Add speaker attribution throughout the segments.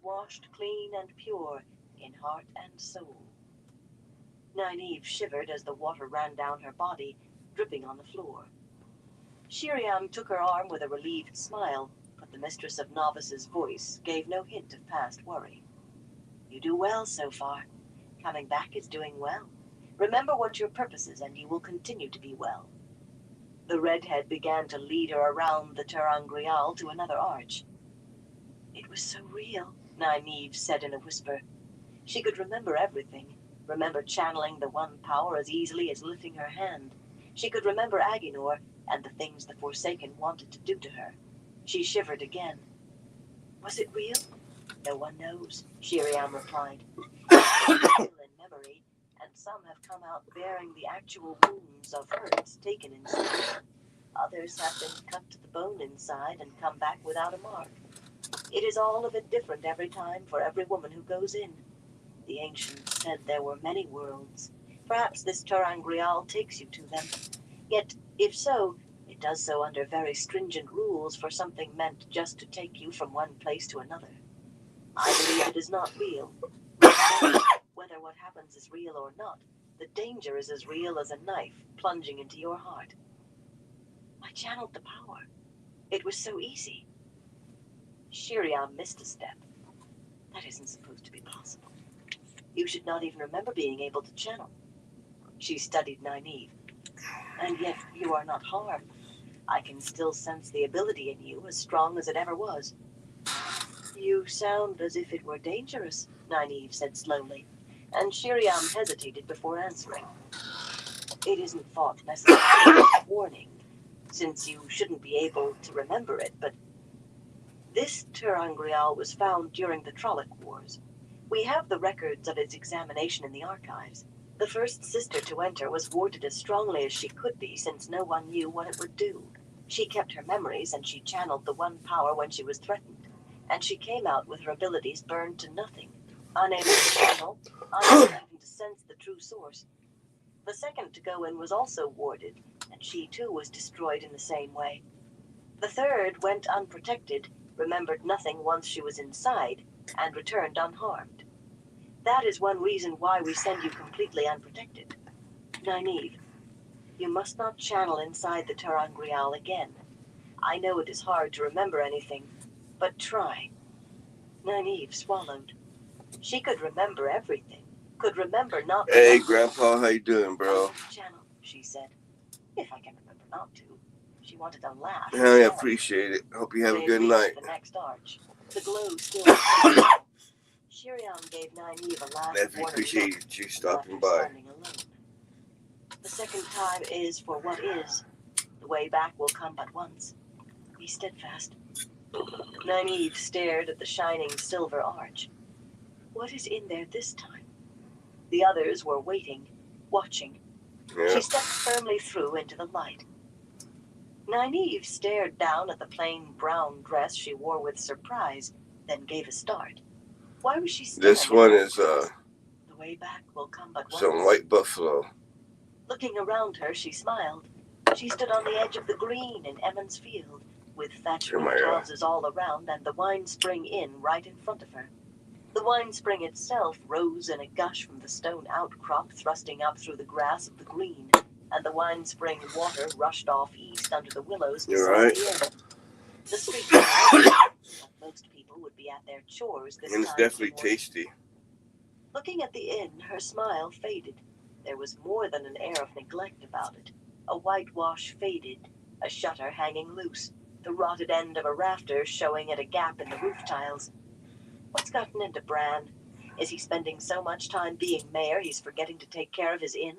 Speaker 1: washed clean and pure in heart and soul. Nynaeve shivered as the water ran down her body, dripping on the floor. Shiriam took her arm with a relieved smile, but the Mistress of Novice's voice gave no hint of past worry. You do well so far. Coming back is doing well. Remember what your purpose is, and you will continue to be well. The redhead began to lead her around the ter'angreal to another arch. It was so real, Nynaeve said in a whisper. She could remember everything, remember channeling the one power as easily as lifting her hand. She could remember Aginor and the things the Forsaken wanted to do to her. She shivered again. Was it real? No one knows, Shiriam replied. Some are still in memory, and some have come out bearing the actual wounds of hurts taken inside. Others have been cut to the bone inside and come back without a mark. It is all a bit different every time for every woman who goes in. The ancients said there were many worlds. Perhaps this ter'angreal takes you to them. Yet, if so, it does so under very stringent rules for something meant just to take you from one place to another. I believe it is not real. Whether what happens is real or not, the danger is as real as a knife plunging into your heart. I channeled the power. It was so easy. Shiriam missed a step. That isn't supposed to be possible. You should not even remember being able to channel. She studied Nynaeve. And yet you are not harmed. I can still sense the ability in you as strong as it ever was. You sound as if it were dangerous, Nynaeve said slowly, and Shiriam hesitated before answering. It isn't thought necessary warning, since you shouldn't be able to remember it, but this ter'angreal was found during the Trolloc Wars. We have the records of its examination in the archives. The first sister to enter was warded as strongly as she could be, since no one knew what it would do. She kept her memories, and she channeled the one power when she was threatened. And she came out with her abilities burned to nothing, unable to channel, unable even to sense the true source. The second to go in was also warded, and she too was destroyed in the same way. The third went unprotected, remembered nothing once she was inside, and returned unharmed. That is one reason why we send you completely unprotected. Nynaeve, you must not channel inside the ter'angreal again. I know it is hard to remember anything, but try. Nynaeve swallowed. She could remember everything, could remember not to.
Speaker 2: Hey, Grandpa, how you doing, bro?
Speaker 1: Channel, she said. If I can remember not to. She wanted to laugh.
Speaker 2: I appreciate it. Hope you have a good night.
Speaker 1: The next arch. The glow still. Shiriam gave Nynaeve a last
Speaker 2: I appreciate you stopping by.
Speaker 1: The second time is for what is. The way back will come but once. Be steadfast. Nynaeve stared at the shining silver arch. What is in there this time? The others were waiting, watching.
Speaker 2: Yeah.
Speaker 1: She stepped firmly through into the light. Nynaeve stared down at the plain brown dress she wore with surprise, then gave a start. Why was she staring?
Speaker 2: This one is
Speaker 1: The way back will come but once.
Speaker 2: Some white buffalo.
Speaker 1: Looking around her, she smiled. She stood on the edge of the green in Emmons Field, with thatched houses all around and the Wine Spring Inn right in front of her. The wine spring itself rose in a gush from the stone outcrop thrusting up through the grass of the green, and the wine spring water rushed off east under the willows beside the inn. The street was out, but most people would be at their chores this time.
Speaker 2: It's definitely tasty.
Speaker 1: Looking at the inn, her smile faded. There was more than an air of neglect about it. A whitewash faded, a shutter hanging loose, the rotted end of a rafter showing at a gap in the roof tiles. What's gotten into Bran? Is he spending so much time being mayor he's forgetting to take care of his inn?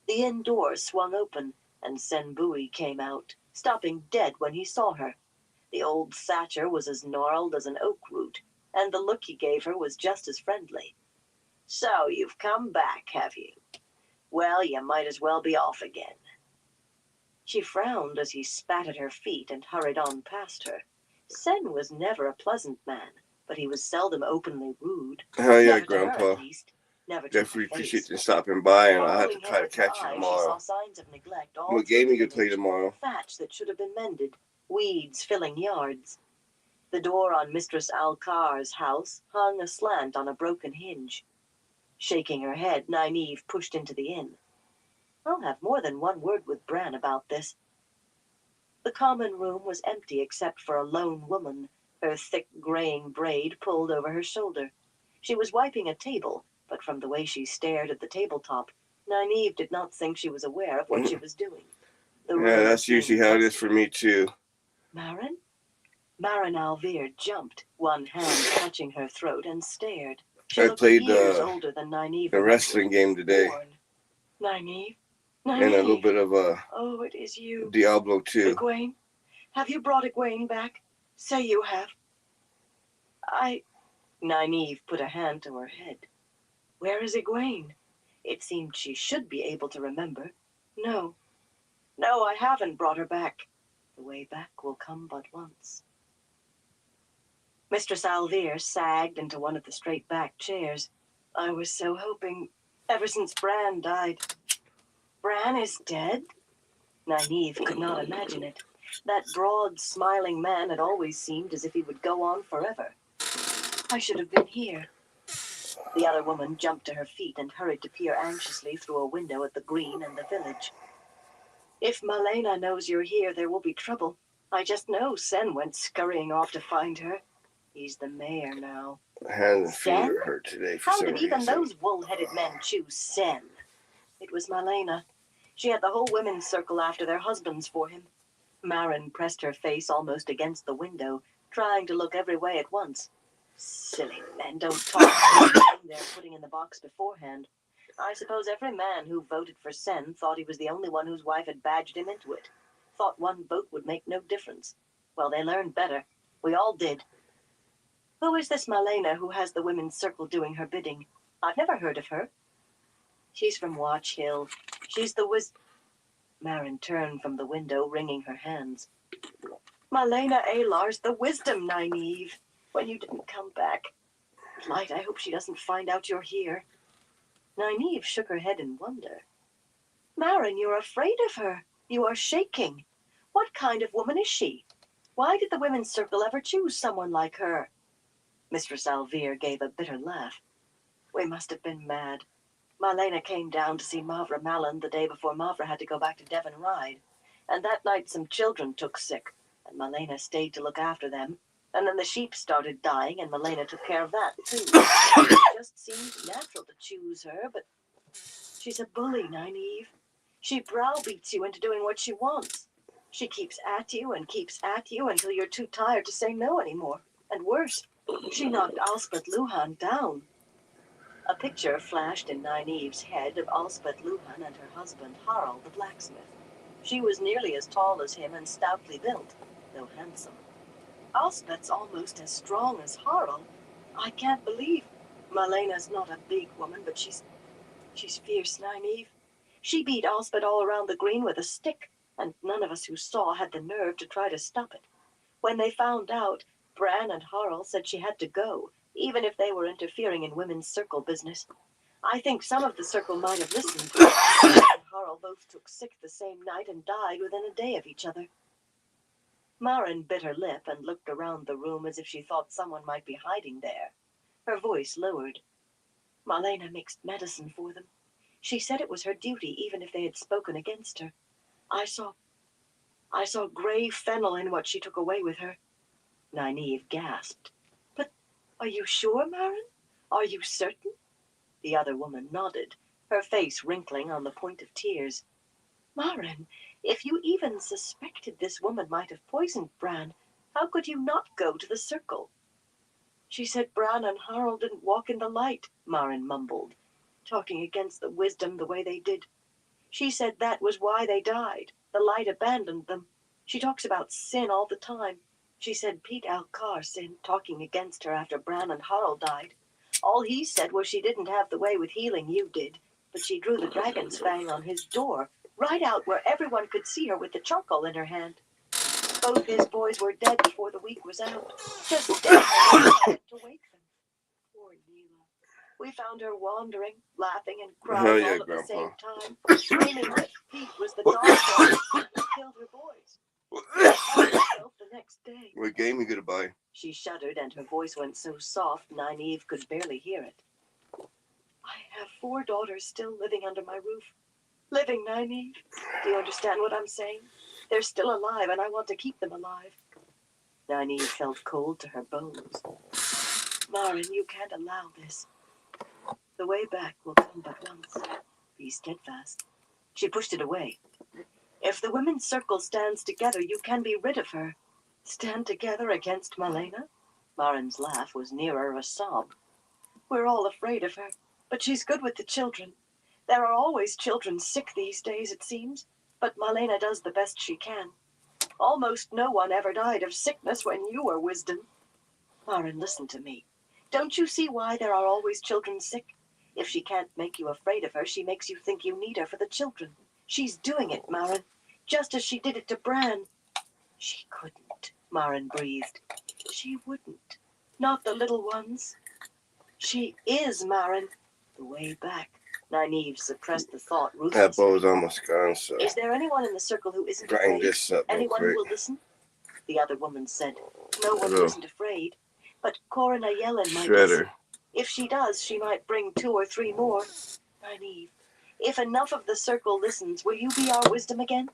Speaker 1: The inn door swung open, and Senbui came out, stopping dead when he saw her. The old thatcher was as gnarled as an oak root, and the look he gave her was just as friendly. So you've come back, have you? Well, you might as well be off again. She frowned as he spat at her feet and hurried on past her. Sen was never a pleasant man, but he was seldom openly rude.
Speaker 2: Oh, yeah,
Speaker 1: Never
Speaker 2: Grandpa.
Speaker 1: to her, at least. Never to
Speaker 2: Definitely
Speaker 1: her
Speaker 2: appreciate
Speaker 1: face.
Speaker 2: you stopping by, and I'll have to
Speaker 1: Following
Speaker 2: try
Speaker 1: him
Speaker 2: to catch
Speaker 1: with
Speaker 2: you
Speaker 1: her eyes,
Speaker 2: tomorrow.
Speaker 1: She saw signs of neglect all
Speaker 2: What
Speaker 1: through
Speaker 2: game
Speaker 1: the
Speaker 2: you can play
Speaker 1: village.
Speaker 2: tomorrow?
Speaker 1: Thatch that should have been mended, weeds filling yards. The door on Mistress Alcar's house hung aslant on a broken hinge. Shaking her head, Nynaeve pushed into the inn. I'll have more than one word with Bran about this. The common room was empty except for a lone woman, her thick graying braid pulled over her shoulder. She was wiping a table, but from the way she stared at the tabletop, Nynaeve did not think she was aware of what she was doing.
Speaker 2: Yeah, that's usually how it is for me too.
Speaker 1: Marin? Marin Alvear jumped, one hand touching her throat, and stared. She
Speaker 2: I
Speaker 1: looked
Speaker 2: played
Speaker 1: years older than Nynaeve.
Speaker 2: a wrestling game today.
Speaker 1: Nynaeve?
Speaker 2: And a little bit of
Speaker 1: Oh, it is you.
Speaker 2: Diablo 2.
Speaker 1: Egwene? Have you brought Egwene back? Say you have. Nynaeve put a hand to her head. Where is Egwene? It seemed she should be able to remember. No, I haven't brought her back. The way back will come but once. Mistress Alvear sagged into one of the straight-backed chairs. I was so hoping, ever since Bran died. Bran is dead? Nynaeve could not imagine it. That broad, smiling man had always seemed as if he would go on forever. I should have been here. The other woman jumped to her feet and hurried to peer anxiously through a window at the green and the village. If Malena knows you're here, there will be trouble. I just know Sen went scurrying off to find her. He's the mayor now.
Speaker 2: Hands and feet hurt today for
Speaker 1: How
Speaker 2: some
Speaker 1: did even
Speaker 2: reason.
Speaker 1: those wool-headed men choose Sen? It was Malena. She had the whole women's circle after their husbands for him. Marin pressed her face almost against the window, trying to look every way at once. Silly men don't talk about the thing they're putting in the box beforehand. I suppose every man who voted for Sen thought he was the only one whose wife had badgered him into it. Thought one vote would make no difference. Well, they learned better. We all did. Who is this Malena who has the women's circle doing her bidding? I've never heard of her. She's from Watch Hill. She's the Marin turned from the window, wringing her hands. Malena Alar's the wisdom, Nynaeve. When you didn't come back. Light, I hope she doesn't find out you're here. Nynaeve shook her head in wonder. Marin, you're afraid of her. You are shaking. What kind of woman is she? Why did the women's circle ever choose someone like her? Mistress Alvear gave a bitter laugh. We must have been mad. Malena came down to see Mavra Malon the day before Mavra had to go back to Devon Ride. And that night some children took sick, and Malena stayed to look after them. And then the sheep started dying, and Malena took care of that, too. It just seemed natural to choose her, but she's a bully, Nynaeve. She browbeats you into doing what she wants. She keeps at you until you're too tired to say no anymore. And worse, she knocked Alspeth Luhan down. A picture flashed in Nynaeve's head of Alspeth Luhan and her husband, Harald the blacksmith. She was nearly as tall as him and stoutly built, though handsome. Alspeth's almost as strong as Harald. I can't believe. Malena's not a big woman, but she's fierce, Nynaeve. She beat Alspeth all around the green with a stick, and none of us who saw had the nerve to try to stop it. When they found out, Bran and Harald said she had to go, even if they were interfering in women's circle business. I think some of the circle might have listened. Bran and Harald both took sick the same night and died within a day of each other. Marin bit her lip and looked around the room as if she thought someone might be hiding there. Her voice lowered. Malena mixed medicine for them. She said it was her duty, even if they had spoken against her. I saw gray fennel in what she took away with her. Nynaeve gasped. But are you sure, Marin? Are you certain? The other woman nodded, her face wrinkling on the point of tears. Marin, if you even suspected this woman might have poisoned Bran, how could you not go to the circle? She said Bran and Harald didn't walk in the light, Marin mumbled, talking against the wisdom the way they did. She said that was why they died. The light abandoned them. She talks about sin all the time. She said Pete Alcar sinned, talking against her after Bran and Harald died. All he said was she didn't have the way with healing you did, but she drew the dragon's fang on his door, right out where everyone could see her with the charcoal in her hand. Both his boys were dead before the week was out. Just dead to wake them. Poor Neela. We found her wandering, laughing and crying all at the same time, screaming that Pete was the dog who killed her boys. myself the next day.
Speaker 2: What game you gonna buy?
Speaker 1: She shuddered, and her voice went so soft Nynaeve could barely hear it. I have 4 daughters still living under my roof. Living, Nynaeve. Do you understand what I'm saying? They're still alive, and I want to keep them alive. Nynaeve felt cold to her bones. Maren, you can't allow this. The way back will come but once. Be steadfast. She pushed it away. If the women's circle stands together, you can be rid of her. Stand together against Malena? Maren's laugh was nearer a sob. We're all afraid of her, but she's good with the children. There are always children sick these days, it seems, but Malena does the best she can. Almost no one ever died of sickness when you were Wisdom. Maren, listen to me. Don't you see why there are always children sick? If she can't make you afraid of her, she makes you think you need her for the children. She's doing it, Maren, just as she did it to Bran. She couldn't, Maren breathed. She wouldn't. Not the little ones. She is, Maren. The way back. Nynaeve suppressed the thought
Speaker 2: That
Speaker 1: ruthlessly.
Speaker 2: bow's almost gone, so
Speaker 1: Is there anyone in the circle who isn't
Speaker 2: grind
Speaker 1: afraid?
Speaker 2: this up real
Speaker 1: Anyone
Speaker 2: quick.
Speaker 1: who will listen? The other woman said, no one
Speaker 2: Hello.
Speaker 1: isn't afraid. But Corina Yellen might listen.
Speaker 2: Shredder.
Speaker 1: If she does, she might bring 2 or 3 more. Nynaeve, if enough of the circle listens, will you be our Wisdom again?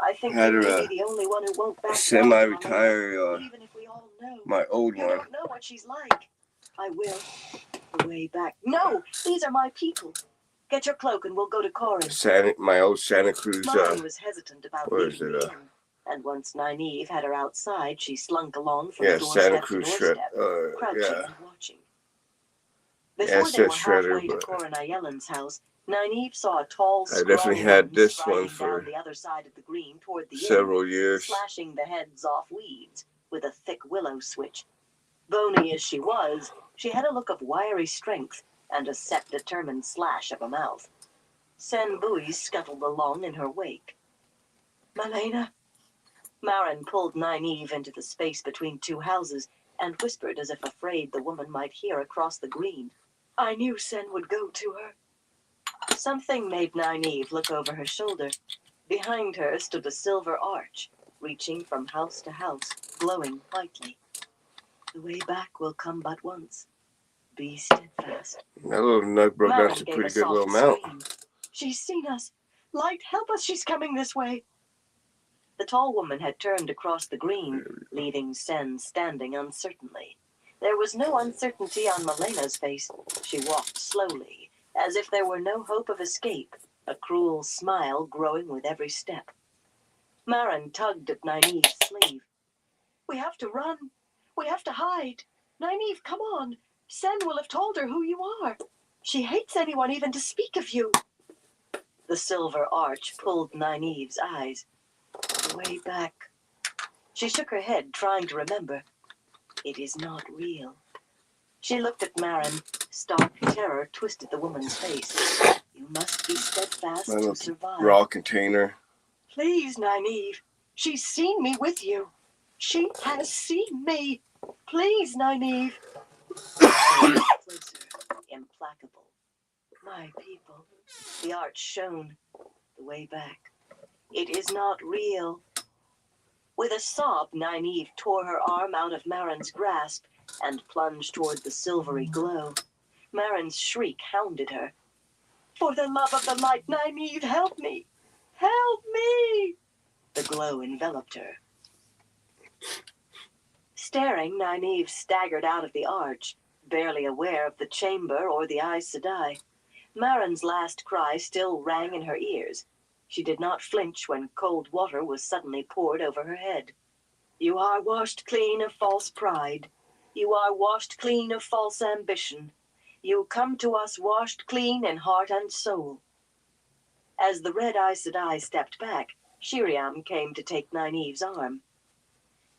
Speaker 1: I think
Speaker 2: Had
Speaker 1: you
Speaker 2: her,
Speaker 1: may be the only one who won't back down to
Speaker 2: Semi-retire
Speaker 1: Malena, even if we all know.
Speaker 2: my old
Speaker 1: You
Speaker 2: one.
Speaker 1: don't know what she's like. I will. The way back. No, these are my people. Get your cloak and we'll go to Corin.
Speaker 2: My old Santa Cruz.
Speaker 1: Maren was hesitant about
Speaker 2: where is
Speaker 1: leaving
Speaker 2: it,
Speaker 1: the inn, and once Nynaeve had her outside, she slunk along from
Speaker 2: Yeah,
Speaker 1: doorstep
Speaker 2: Santa
Speaker 1: to
Speaker 2: Cruz shred.
Speaker 1: doorstep, crouching
Speaker 2: Yeah.
Speaker 1: and watching.
Speaker 2: Yeah,
Speaker 1: Before
Speaker 2: it
Speaker 1: they were
Speaker 2: says Shredder,
Speaker 1: halfway to
Speaker 2: but
Speaker 1: Corina Yellen's house, Nynaeve saw a tall,
Speaker 2: I definitely
Speaker 1: scrawny
Speaker 2: had
Speaker 1: woman
Speaker 2: this
Speaker 1: striding
Speaker 2: one for
Speaker 1: down the other side of the green toward the
Speaker 2: several
Speaker 1: inn,
Speaker 2: years.
Speaker 1: slashing the heads off weeds with a thick willow switch. Bony as she was, she had a look of wiry strength and a set, determined slash of a mouth. Sen Bui scuttled along in her wake. Malena? Maren pulled Nynaeve into the space between 2 houses and whispered as if afraid the woman might hear across the green. I knew Sen would go to her. Something made Nynaeve look over her shoulder. Behind her stood a silver arch, reaching from house to house, glowing whitely. The way back will come but once. Be steadfast.
Speaker 2: That little nug broke down
Speaker 1: Maren
Speaker 2: to a
Speaker 1: gave
Speaker 2: pretty
Speaker 1: a
Speaker 2: good little
Speaker 1: soft
Speaker 2: mount.
Speaker 1: scream. She's seen us. Light, help us, she's coming this way. The tall woman had turned across the green, leaving Sen standing uncertainly. There was no uncertainty on Malena's face. She walked slowly, as if there were no hope of escape, a cruel smile growing with every step. Maren tugged at Nynaeve's sleeve. We have to run. We have to hide. Nynaeve, come on. Sen will have told her who you are. She hates anyone even to speak of you. The silver arch pulled Nynaeve's eyes. The way back. She shook her head, trying to remember. It is not real. She looked at Maren. Stark terror twisted the woman's face. You must be steadfast to survive.
Speaker 2: Raw container.
Speaker 1: Please, Nynaeve. She's seen me with you. She has seen me. Please, Nynaeve. Closer, implacable. My people. The arch shone. The way back. It is not real. With a sob, Nynaeve tore her arm out of Maren's grasp and plunged toward the silvery glow. Maren's shriek hounded her. For the love of the light, Nynaeve, help me! Help me! The glow enveloped her. Staring, Nynaeve staggered out of the arch, barely aware of the chamber or the Aes Sedai. Maren's last cry still rang in her ears. She did not flinch when cold water was suddenly poured over her head. You are washed clean of false pride. You are washed clean of false ambition. You come to us washed clean in heart and soul. As the red Aes Sedai stepped back, Shiriam came to take Nynaeve's arm.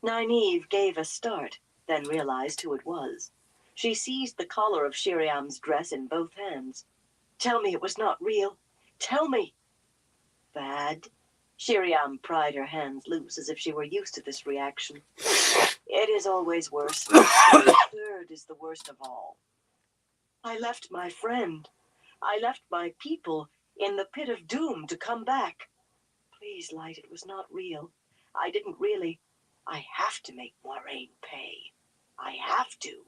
Speaker 1: Nynaeve gave a start, then realized who it was. She seized the collar of Shiriam's dress in both hands. Tell me it was not real. Tell me. Bad. Shiriam pried her hands loose as if she were used to this reaction. It is always worse. The third is the worst of all. I left my friend. I left my people in the pit of doom to come back. Please, Light, it was not real. I didn't really. I have to make Moiraine pay. I have to.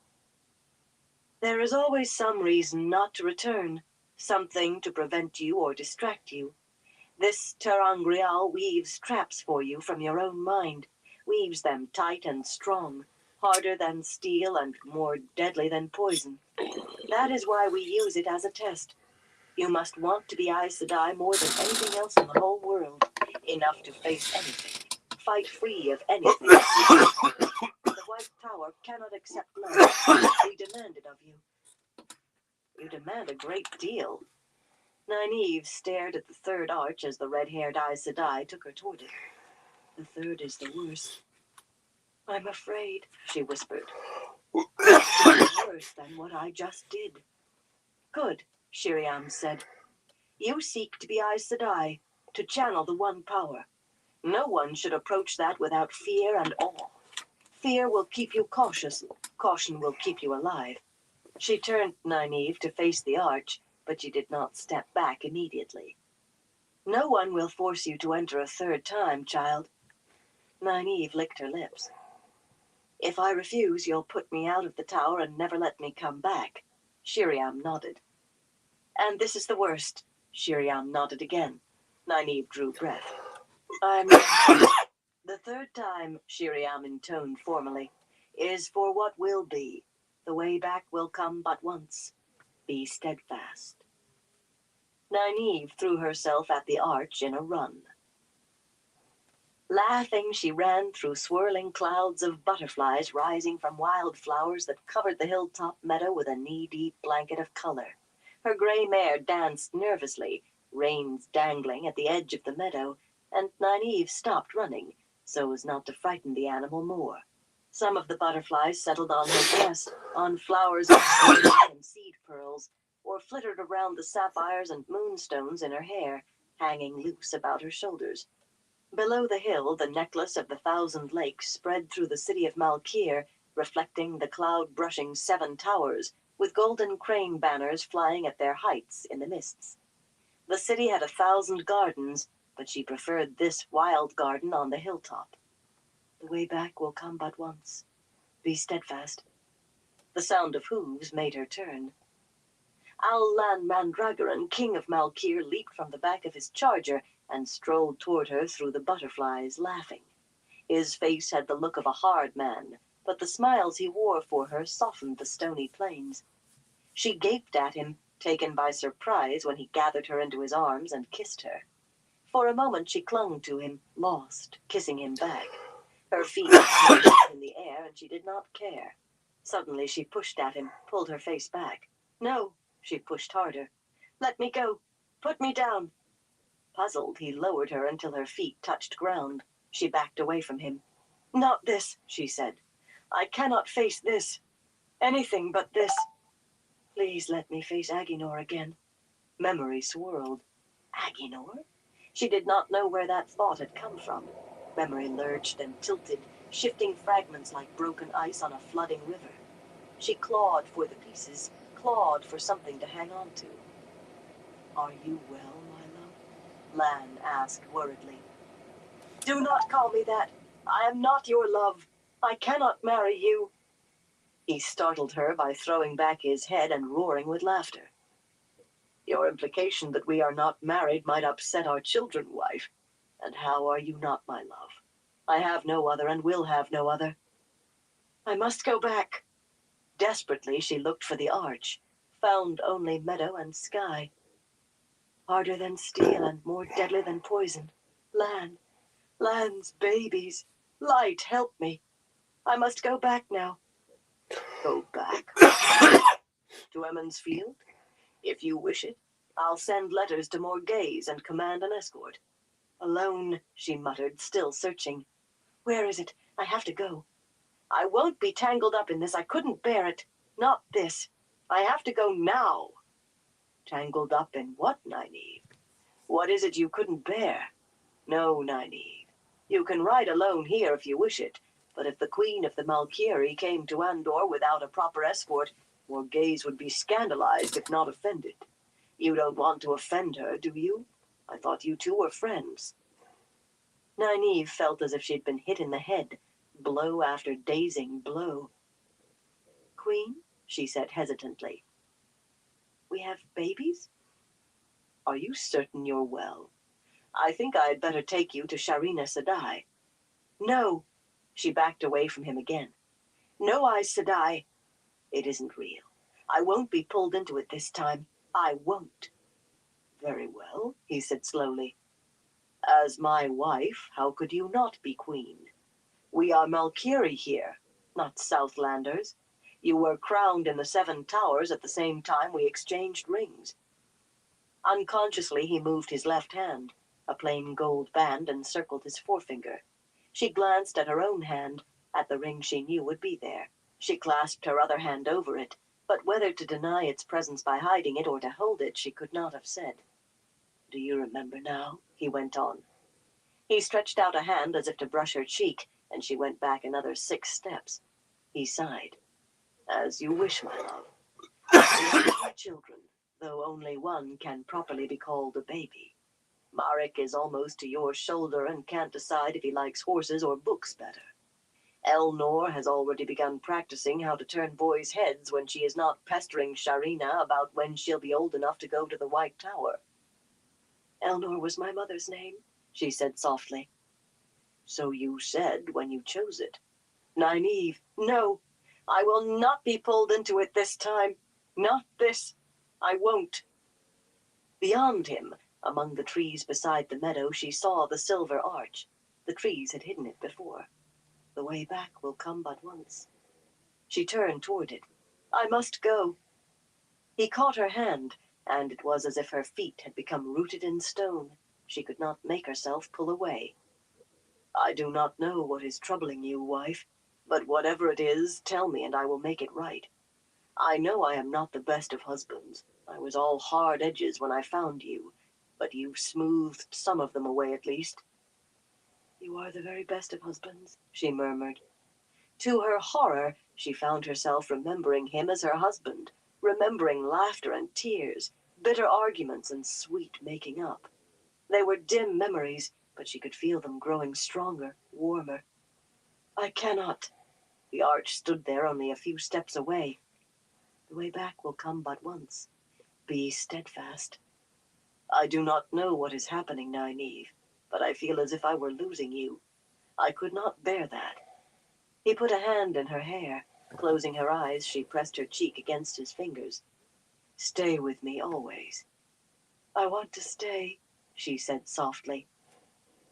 Speaker 1: There is always some reason not to return, something to prevent you or distract you. This ter'angreal weaves traps for you from your own mind, weaves them tight and strong, harder than steel and more deadly than poison. That is why we use it as a test. You must want to be Aes Sedai more than anything else in the whole world, enough to face anything, fight free of anything. The White Tower cannot accept love. We demand it of you. You demand a great deal. Nynaeve stared at the third arch as the red-haired Aes Sedai took her toward it. The third is the worst. I'm afraid, she whispered. It's worse than what I just did. Good, Shiriam said. You seek to be Aes Sedai, to channel the one power. No one should approach that without fear and awe. Fear will keep you cautious. Caution will keep you alive. She turned Nynaeve to face the arch, but she did not step back immediately. No one will force you to enter a third time, child. Nynaeve licked her lips. If I refuse, you'll put me out of the tower and never let me come back. Shiriam nodded. And this is the worst. Shiriam nodded again. Nynaeve drew breath. I'm... The third time, Shiriam intoned formally, is for what will be. The way back will come but once. Be steadfast. Nynaeve threw herself at the arch in a run. Laughing, she ran through swirling clouds of butterflies rising from wildflowers that covered the hilltop meadow with a knee-deep blanket of color. Her gray mare danced nervously, reins dangling at the edge of the meadow, and Nynaeve stopped running, so as not to frighten the animal more. Some of the butterflies settled on her dress, on flowers of silver and seed pearls, or flittered around the sapphires and moonstones in her hair, hanging loose about her shoulders. Below the hill, the necklace of the 1,000 lakes spread through the city of Malkir, reflecting the cloud-brushing 7 towers, with golden crane banners flying at their heights in the mists. The city had 1,000 gardens, but she preferred this wild garden on the hilltop. The way back will come but once. Be steadfast. The sound of hooves made her turn. Al-Lan Mandragoran, king of Malkir, leaped from the back of his charger and strolled toward her through the butterflies, laughing. His face had the look of a hard man, but the smiles he wore for her softened the stony plains. She gaped at him, taken by surprise when he gathered her into his arms and kissed her. For a moment she clung to him, lost, kissing him back. Her feet were in the air, and she did not care. Suddenly she pushed at him, pulled her face back. No, she pushed harder. Let me go. Put me down. Puzzled, he lowered her until her feet touched ground. She backed away from him. Not this, she said. I cannot face this. Anything but this. Please let me face Aginor again. Memory swirled. Aginor? She did not know where that thought had come from. Memory lurched and tilted, shifting fragments like broken ice on a flooding river. She clawed for the pieces, clawed for something to hang on to. Are you well, my love? Lan asked worriedly. Do not call me that. I am not your love. I cannot marry you. He startled her by throwing back his head and roaring with laughter. Your implication that we are not married might upset our children, wife. And how are you not my love? I have no other and will have no other. I must go back. Desperately, she looked for the arch, found only meadow and sky. Harder than steel and more deadly than poison. Lan's babies. Light, help me. I must go back now. Go back? To Emond's Field? If you wish it, I'll send letters to Morghese and command an escort. Alone, she muttered, still searching. Where is it? I have to go. I won't be tangled up in this. I couldn't bear it. Not this. I have to go now. Tangled up in what, Nynaeve? What is it you couldn't bear? No, Nynaeve. You can ride alone here if you wish it, but if the Queen of the Malkiri came to Andor without a proper escort, Morghese would be scandalized if not offended. You don't want to offend her, do you? I thought you two were friends. Nynaeve felt as if she'd been hit in the head, blow after dazing blow. Queen, she said hesitantly, we have babies? Are you certain you're well? I think I'd better take you to Sharina Sedai. No, she backed away from him again. No, Aes Sedai. It isn't real. I won't be pulled into it this time. I won't. Very well, he said slowly. As my wife, how could you not be queen? We are Malkiri here, not Southlanders. You were crowned in the Seven Towers at the same time we exchanged rings. Unconsciously, he moved his left hand. A plain gold band encircled his forefinger. She glanced at her own hand, at the ring she knew would be there. She clasped her other hand over it, but whether to deny its presence by hiding it or to hold it, she could not have said. Do you remember now? He went on. He stretched out a hand as if to brush her cheek, and she went back another 6 steps. He sighed. As you wish, my love. We have 2 children, though only one can properly be called a baby. Marek is almost to your shoulder and can't decide if he likes horses or books better. Elnor has already begun practicing how to turn boys' heads when she is not pestering Sharina about when she'll be old enough to go to the White Tower. Elnor was my mother's name, she said softly. So you said when you chose it. Nynaeve, no, I will not be pulled into it this time. Not this. I won't. Beyond him, among the trees beside the meadow, she saw the silver arch. The trees had hidden it before. The way back will come but once. She turned toward it. I must go. He caught her hand, and it was as if her feet had become rooted in stone. She could not make herself pull away. I do not know what is troubling you, wife, but whatever it is, tell me and I will make it right. I know I am not the best of husbands. I was all hard edges when I found you, but you've smoothed some of them away at least. You are the very best of husbands, she murmured. To her horror, she found herself remembering him as her husband, remembering laughter and tears, bitter arguments and sweet making up. They were dim memories, but she could feel them growing stronger, warmer. I cannot. The arch stood there only a few steps away. The way back will come but once. Be steadfast. I do not know what is happening, Nynaeve, but I feel as if I were losing you. I could not bear that. He put a hand in her hair. Closing her eyes, she pressed her cheek against his fingers. Stay with me always. I want to stay, she said softly.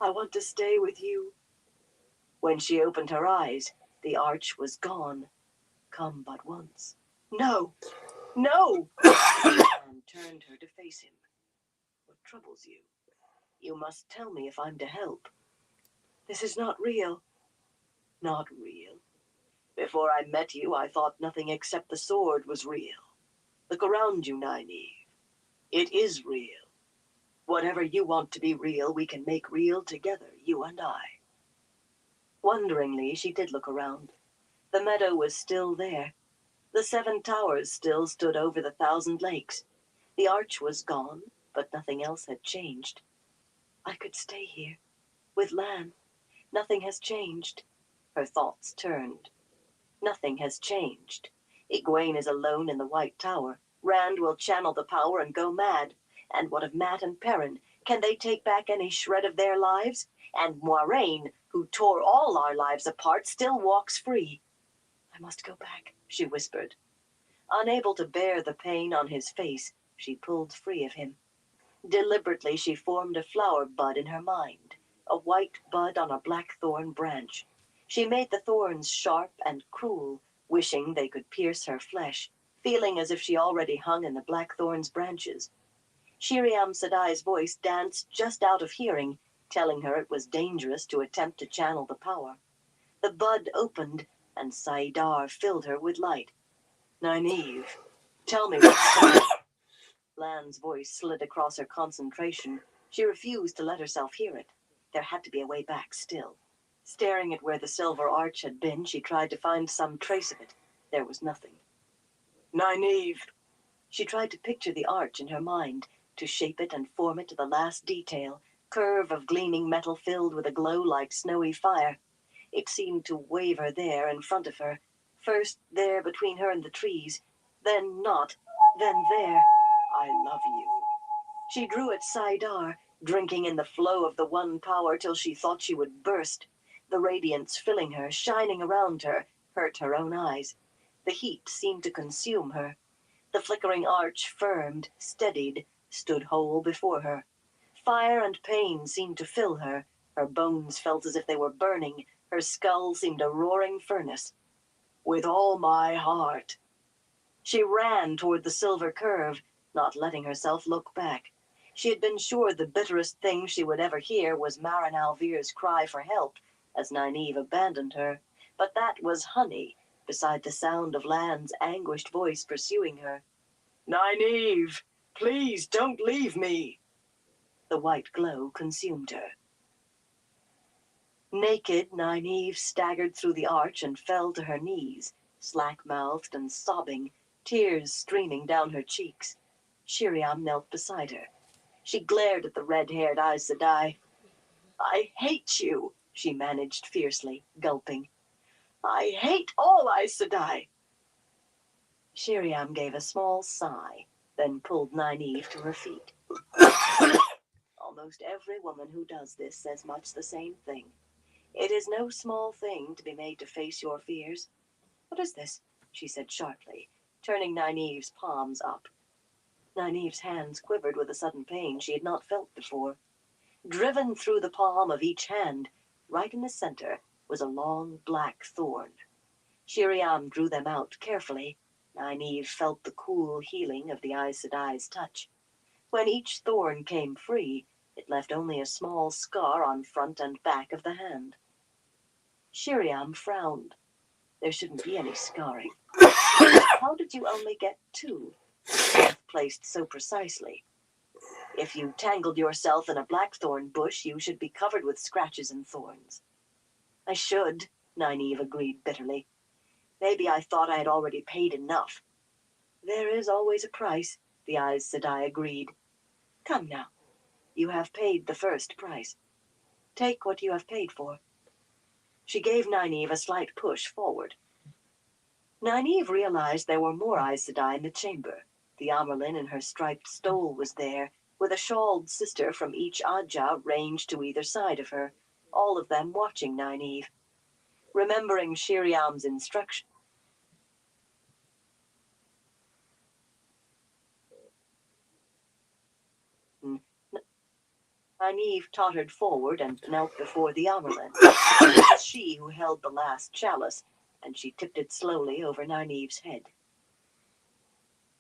Speaker 1: I want to stay with you. When she opened her eyes, the arch was gone. Come but once. No! No! Anne turned her to face him. What troubles you? You must tell me if I'm to help. This is not real. Not real. Before I met you, I thought nothing except the sword was real. Look around you, Nynaeve. It is real. Whatever you want to be real, we can make real together, you and I. Wonderingly, she did look around. The meadow was still there. The 7 towers still stood over the 1,000 lakes. The arch was gone, but nothing else had changed. I could stay here, with Lan. Nothing has changed. Her thoughts turned. Nothing has changed. Egwene is alone in the White Tower. Rand will channel the power and go mad. And what of Mat and Perrin? Can they take back any shred of their lives? And Moiraine, who tore all our lives apart, still walks free. I must go back, she whispered. Unable to bear the pain on his face, she pulled free of him. Deliberately, she formed a flower bud in her mind, a white bud on a blackthorn branch. She made the thorns sharp and cruel, wishing they could pierce her flesh, feeling as if she already hung in the blackthorn's branches. Shiriam Sedai's voice danced just out of hearing, telling her it was dangerous to attempt to channel the power. The bud opened, and Saidar filled her with light. Nynaeve, tell me what's going on. Lan's voice slid across her concentration. She refused to let herself hear it. There had to be a way back still. Staring at where the silver arch had been, she tried to find some trace of it. There was nothing. Nynaeve! She tried to picture the arch in her mind, to shape it and form it to the last detail, curve of gleaming metal filled with a glow like snowy fire. It seemed to waver there in front of her, first there between her and the trees, then not, then there. I love you. She drew at Saidar, drinking in the flow of the one power till she thought she would burst. The radiance filling her, shining around her, hurt her own eyes. The heat seemed to consume her. The flickering arch firmed, steadied, stood whole before her. Fire and pain seemed to fill her. Her bones felt as if they were burning. Her skull seemed a roaring furnace. With all my heart. She ran toward the silver curve, not letting herself look back. She had been sure the bitterest thing she would ever hear was Marin Alvear's cry for help as Nynaeve abandoned her. But that was honey beside the sound of Lan's anguished voice pursuing her. Nynaeve, please don't leave me. The white glow consumed her. Naked, Nynaeve staggered through the arch and fell to her knees, slack-mouthed and sobbing, tears streaming down her cheeks. Shiriam knelt beside her. She glared at the red-haired Aes Sedai. I hate you, she managed fiercely, gulping. I hate all Aes Sedai. Shiriam gave a small sigh, then pulled Nynaeve to her feet. Almost every woman who does this says much the same thing. It is no small thing to be made to face your fears. What is this? She said sharply, turning Nynaeve's palms up. Nynaeve's hands quivered with a sudden pain she had not felt before. Driven through the palm of each hand, right in the center, was a long black thorn. Shiriam drew them out carefully. Nynaeve felt the cool healing of the Aes Sedai's touch. When each thorn came free, it left only a small scar on front and back of the hand. Shiriam frowned. There shouldn't be any scarring. How did you only get 2? Placed so precisely. If you tangled yourself in a blackthorn bush, you should be covered with scratches and thorns. I should, Nynaeve agreed bitterly. Maybe I thought I had already paid enough. There is always a price, the Aes Sedai agreed. Come now. You have paid the first price. Take what you have paid for. She gave Nynaeve a slight push forward. Nynaeve realized there were more Aes Sedai in the chamber. The Amyrlin in her striped stole was there, with a shawled sister from each Ajah ranged to either side of her, all of them watching Nynaeve. Remembering Shiriam's instruction, Nynaeve tottered forward and knelt before the Amyrlin. It was she who held the last chalice, and she tipped it slowly over Nynaeve's head.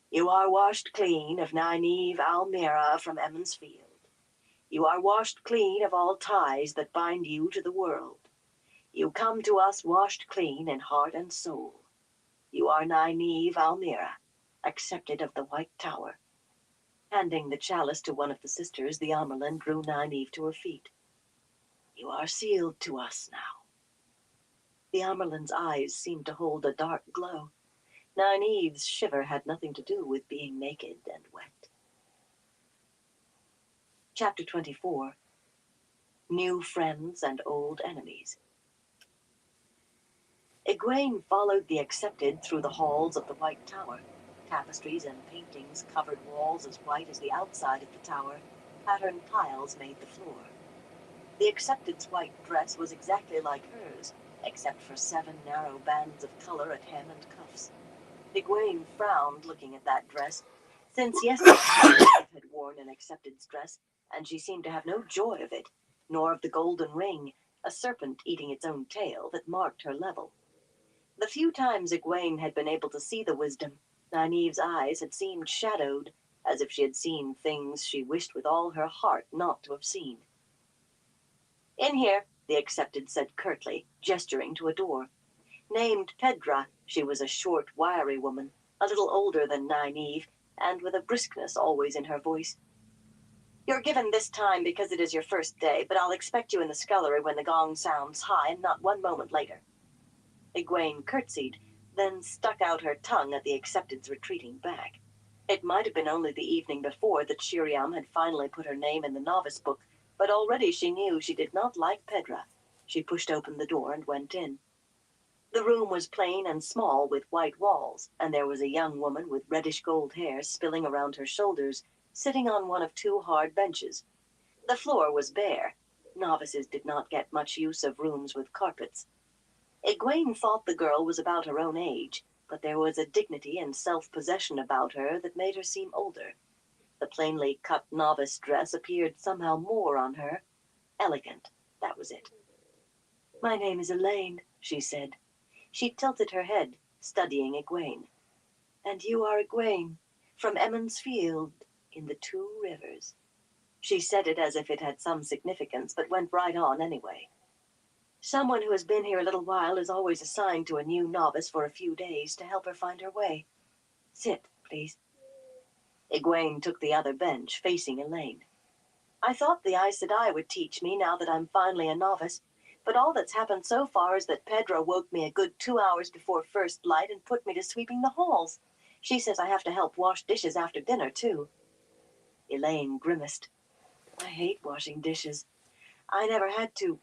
Speaker 1: You are washed clean of Nynaeve Almira from Emond's Field. You are washed clean of all ties that bind you to the world. You come to us washed clean in heart and soul. You are Nynaeve Almira, accepted of the White Tower. Handing the chalice to one of the sisters, the Amyrlin drew Nynaeve to her feet. You are sealed to us now. The Amyrlin's eyes seemed to hold a dark glow. Nynaeve's shiver had nothing to do with being naked and wet. Chapter 24. New Friends and Old Enemies. Egwene followed the accepted through the halls of the White Tower. Tapestries and paintings covered walls as white as the outside of the tower. Patterned tiles made the floor. The accepted's white dress was exactly like hers, except for 7 narrow bands of color at hem and cuffs. Egwene frowned looking at that dress. Since yesterday, Nynaeve had worn an accepted's dress, and she seemed to have no joy of it, nor of the golden ring, a serpent eating its own tail, that marked her level. The few times Egwene had been able to see the wisdom, Nynaeve's eyes had seemed shadowed, as if she had seen things she wished with all her heart not to have seen. In here, the accepted said curtly, gesturing to a door. Named Pedra, she was a short, wiry woman, a little older than Nynaeve, and with a briskness always in her voice. You're given this time because it is your first day, but I'll expect you in the scullery when the gong sounds high and not 1 moment later. Egwene curtsied, then stuck out her tongue at the accepted's retreating back. It might have been only the evening before that Shiriam had finally put her name in the novice book, but already she knew she did not like Pedra. She pushed open the door and went in. The room was plain and small with white walls, and there was a young woman with reddish gold hair spilling around her shoulders, sitting on one of two hard benches. The floor was bare. Novices did not get much use of rooms with carpets. Egwene thought the girl was about her own age, but there was a dignity and self-possession about her that made her seem older. The plainly cut novice dress appeared somehow more on her. Elegant, that was it. "My name is Elaine," she said. She tilted her head, studying Egwene. "And you are Egwene, from Emond's Field, in the Two Rivers." She said it as if it had some significance, but went right on anyway. "Someone who has been here a little while is always assigned to a new novice for a few days to help her find her way. Sit, please." Egwene took the other bench, facing Elaine. "I thought the Aes Sedai would teach me now that I'm finally a novice, but all that's happened so far is that Pedra woke me a good 2 hours before first light and put me to sweeping the halls. She says I have to help wash dishes after dinner, too." Elaine grimaced. "I hate washing dishes. I never had to.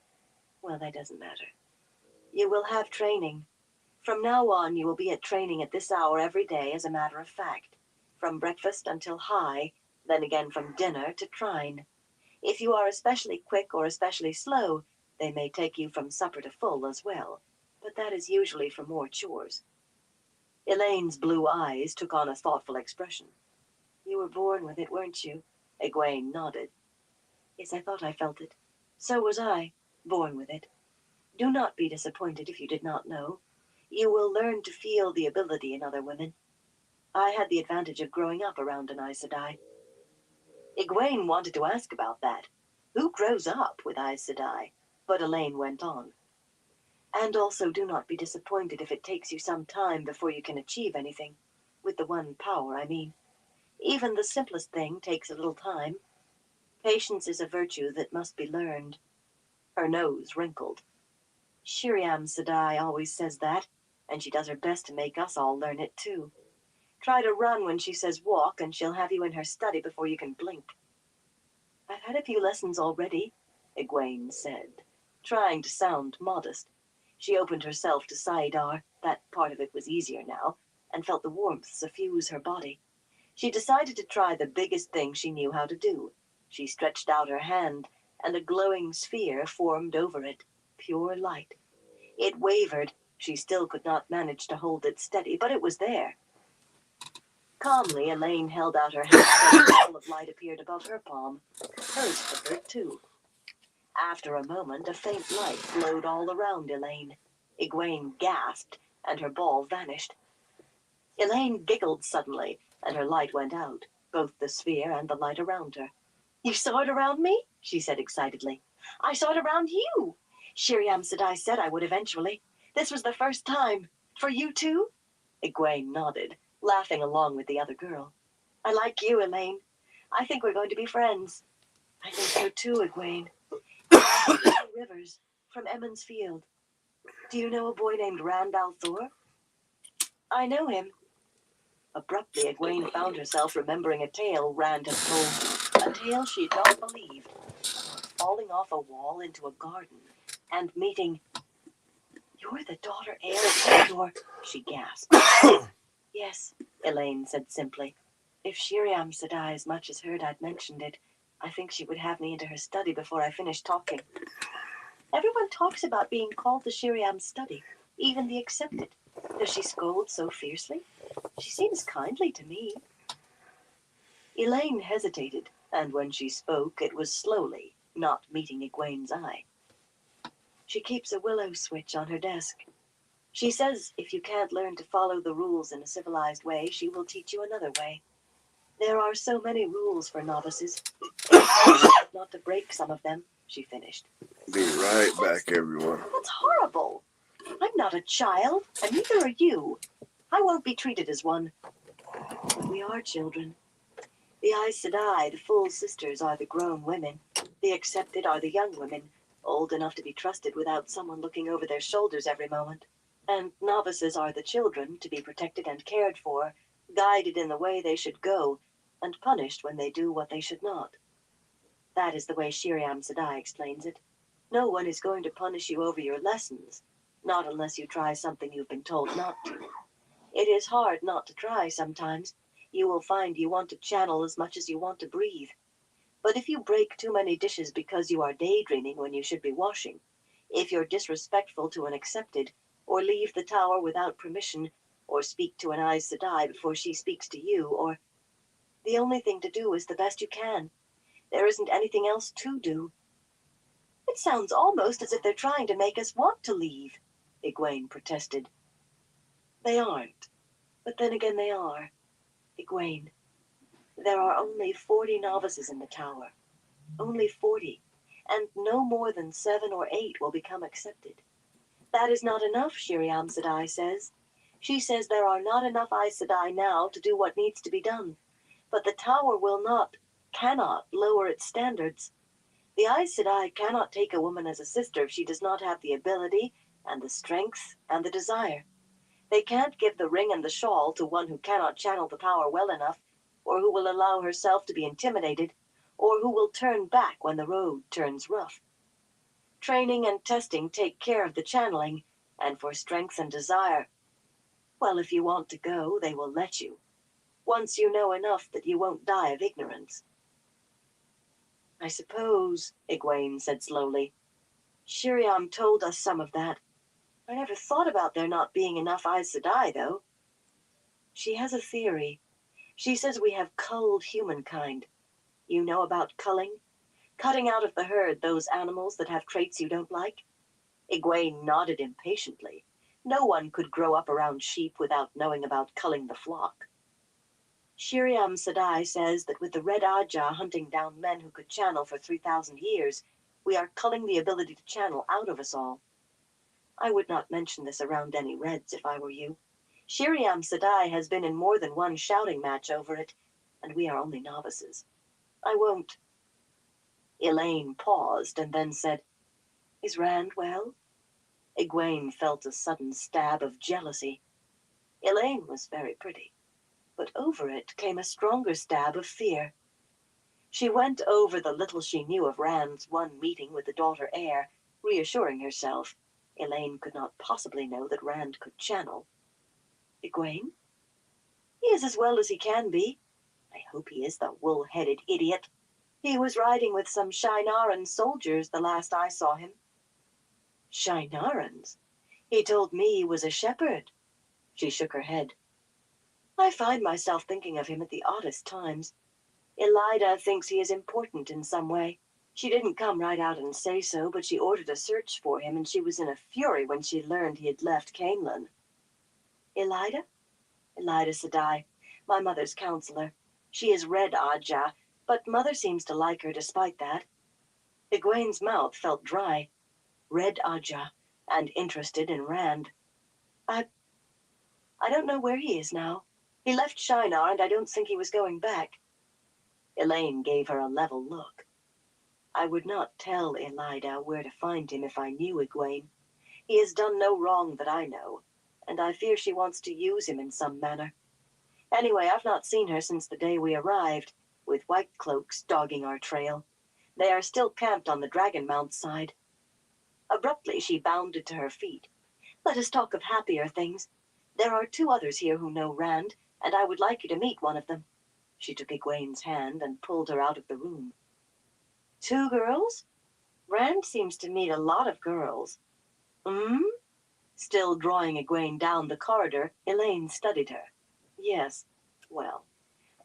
Speaker 1: Well, that doesn't matter. You will have training. From now on, you will be at training at this hour every day, as a matter of fact. From breakfast until high, then again from dinner to trine. If you are especially quick or especially slow, they may take you from supper to full as well, but that is usually for more chores." Elaine's blue eyes took on a thoughtful expression. "You were born with it, weren't you?" Egwene nodded. "Yes, I thought I felt it. So was I, born with it. Do not be disappointed if you did not know. You will learn to feel the ability in other women. I had the advantage of growing up around an Aes Sedai." Egwene wanted to ask about that. Who grows up with Aes Sedai? But Elaine went on. "And also do not be disappointed if it takes you some time before you can achieve anything. With the one power, I mean. Even the simplest thing takes a little time. Patience is a virtue that must be learned." Her nose wrinkled. "Shiriam Sedai always says that, and she does her best to make us all learn it too. Try to run when she says walk, and she'll have you in her study before you can blink." "I've had a few lessons already," Egwene said, trying to sound modest. She opened herself to Saidar, that part of it was easier now, and felt the warmth suffuse her body. She decided to try the biggest thing she knew how to do. She stretched out her hand, and a glowing sphere formed over it, pure light. It wavered. She still could not manage to hold it steady, but it was there. Calmly, Elaine held out her hand, and a ball of light appeared above her palm. Hers flickered, too. After a moment, a faint light glowed all around Elaine. Egwene gasped, and her ball vanished. Elaine giggled suddenly, and her light went out, both the sphere and the light around her. "You saw it around me?" she said excitedly. "I saw it around you. Shiriam Sedai said I would eventually. This was the first time. For you too?" Egwene nodded, laughing along with the other girl. "I like you, Elaine. I think we're going to be friends." "I think so too, Egwene. Rivers, from Emond's Field. Do you know a boy named Rand al'Thor?" "I know him." Abruptly, Egwene found herself remembering a tale Rand had told. A tale she had not believed. About falling off a wall into a garden and meeting... "You're the daughter Aerys Endor," she gasped. "Yes," Elaine said simply. "If Shiriam Sedai as much as heard I'd mentioned it, I think she would have me into her study before I finished talking." "Everyone talks about being called to Shiriam's study, even the accepted. Does she scold so fiercely? She seems kindly to me." Elaine hesitated, and when she spoke, it was slowly, not meeting Egwene's eye. "She keeps a willow switch on her desk. She says if you can't learn to follow the rules in a civilized way, she will teach you another way. There are so many rules for novices. It's not to break some of them," she finished.
Speaker 2: Be right back, everyone.
Speaker 1: "That's horrible. I'm not a child, and neither are you. I won't be treated as one. But we are children. The Aes Sedai, the full sisters, are the grown women. The accepted are the young women, old enough to be trusted without someone looking over their shoulders every moment. And novices are the children, to be protected and cared for, guided in the way they should go, and punished when they do what they should not." That is the way Shiriam Sadai explains it. No one is going to punish you over your lessons, not unless you try something you've been told not to. It is hard not to try sometimes. You will find you want to channel as much as you want to breathe. But if you break too many dishes because you are daydreaming when you should be washing, if you're disrespectful to an accepted, or leave the tower without permission, or speak to an Aes Sedai before she speaks to you, or... The only thing to do is the best you can. There isn't anything else to do. It sounds almost as if they're trying to make us want to leave, Egwene protested. They aren't. But then again they are. Egwene, there are only 40 novices in the tower. Only 40. And no more than 7 or 8 will become accepted. That is not enough, Shiriam Sadai says. She says there are not enough Aes Sedai now to do what needs to be done. But the tower cannot lower its standards. The Aes Sedai cannot take a woman as a sister if she does not have the ability and the strength and the desire. They can't give the ring and the shawl to one who cannot channel the power well enough, or who will allow herself to be intimidated, or who will turn back when the road turns rough. Training and testing take care of the channeling, and for strength and desire, well, if you want to go, they will let you. Once you know enough that you won't die of ignorance. I suppose, Egwene said slowly. Shiriam told us some of that. I never thought about there not being enough Aes Sedai, though. She has a theory. She says we have culled humankind. You know about culling? Cutting out of the herd those animals that have traits you don't like? Egwene nodded impatiently. No one could grow up around sheep without knowing about culling the flock. Shiriam Sadai says that with the Red Ajah hunting down men who could channel for 3,000 years, we are culling the ability to channel out of us all. I would not mention this around any Reds if I were you. Shiriam Sadai has been in more than one shouting match over it, and we are only novices. I won't. Elaine paused and then said, Is Rand well? Egwene felt a sudden stab of jealousy. Elaine was very pretty, but over it came a stronger stab of fear. She went over the little she knew of Rand's one meeting with the daughter heir, reassuring herself. Elaine could not possibly know that Rand could channel. Egwene? He is as well as he can be. I hope he is, the wool-headed idiot. He was riding with some Shienaran soldiers the last I saw him. Shienarans? He told me he was a shepherd. She shook her head. I find myself thinking of him at the oddest times. Elida thinks he is important in some way. She didn't come right out and say so, but she ordered a search for him, and she was in a fury when she learned he had left Caemlyn. Elida? Elida Sadai, my mother's counselor. She is Red Ajah, but Mother seems to like her despite that. Egwene's mouth felt dry. Red Ajah, and interested in Rand. I don't know where he is now. He left Shienar, and I don't think he was going back. Elaine gave her a level look. I would not tell Elida where to find him if I knew Egwene. He has done no wrong that I know, and I fear she wants to use him in some manner. Anyway, I've not seen her since the day we arrived, with white cloaks dogging our trail. They are still camped on the Dragon Mount side. Abruptly, she bounded to her feet. Let us talk of happier things. There are 2 others here who know Rand, and I would like you to meet one of them. She took Egwene's hand and pulled her out of the room. 2 girls? Rand seems to meet a lot of girls. Still drawing Egwene down the corridor, Elaine studied her. Yes, well,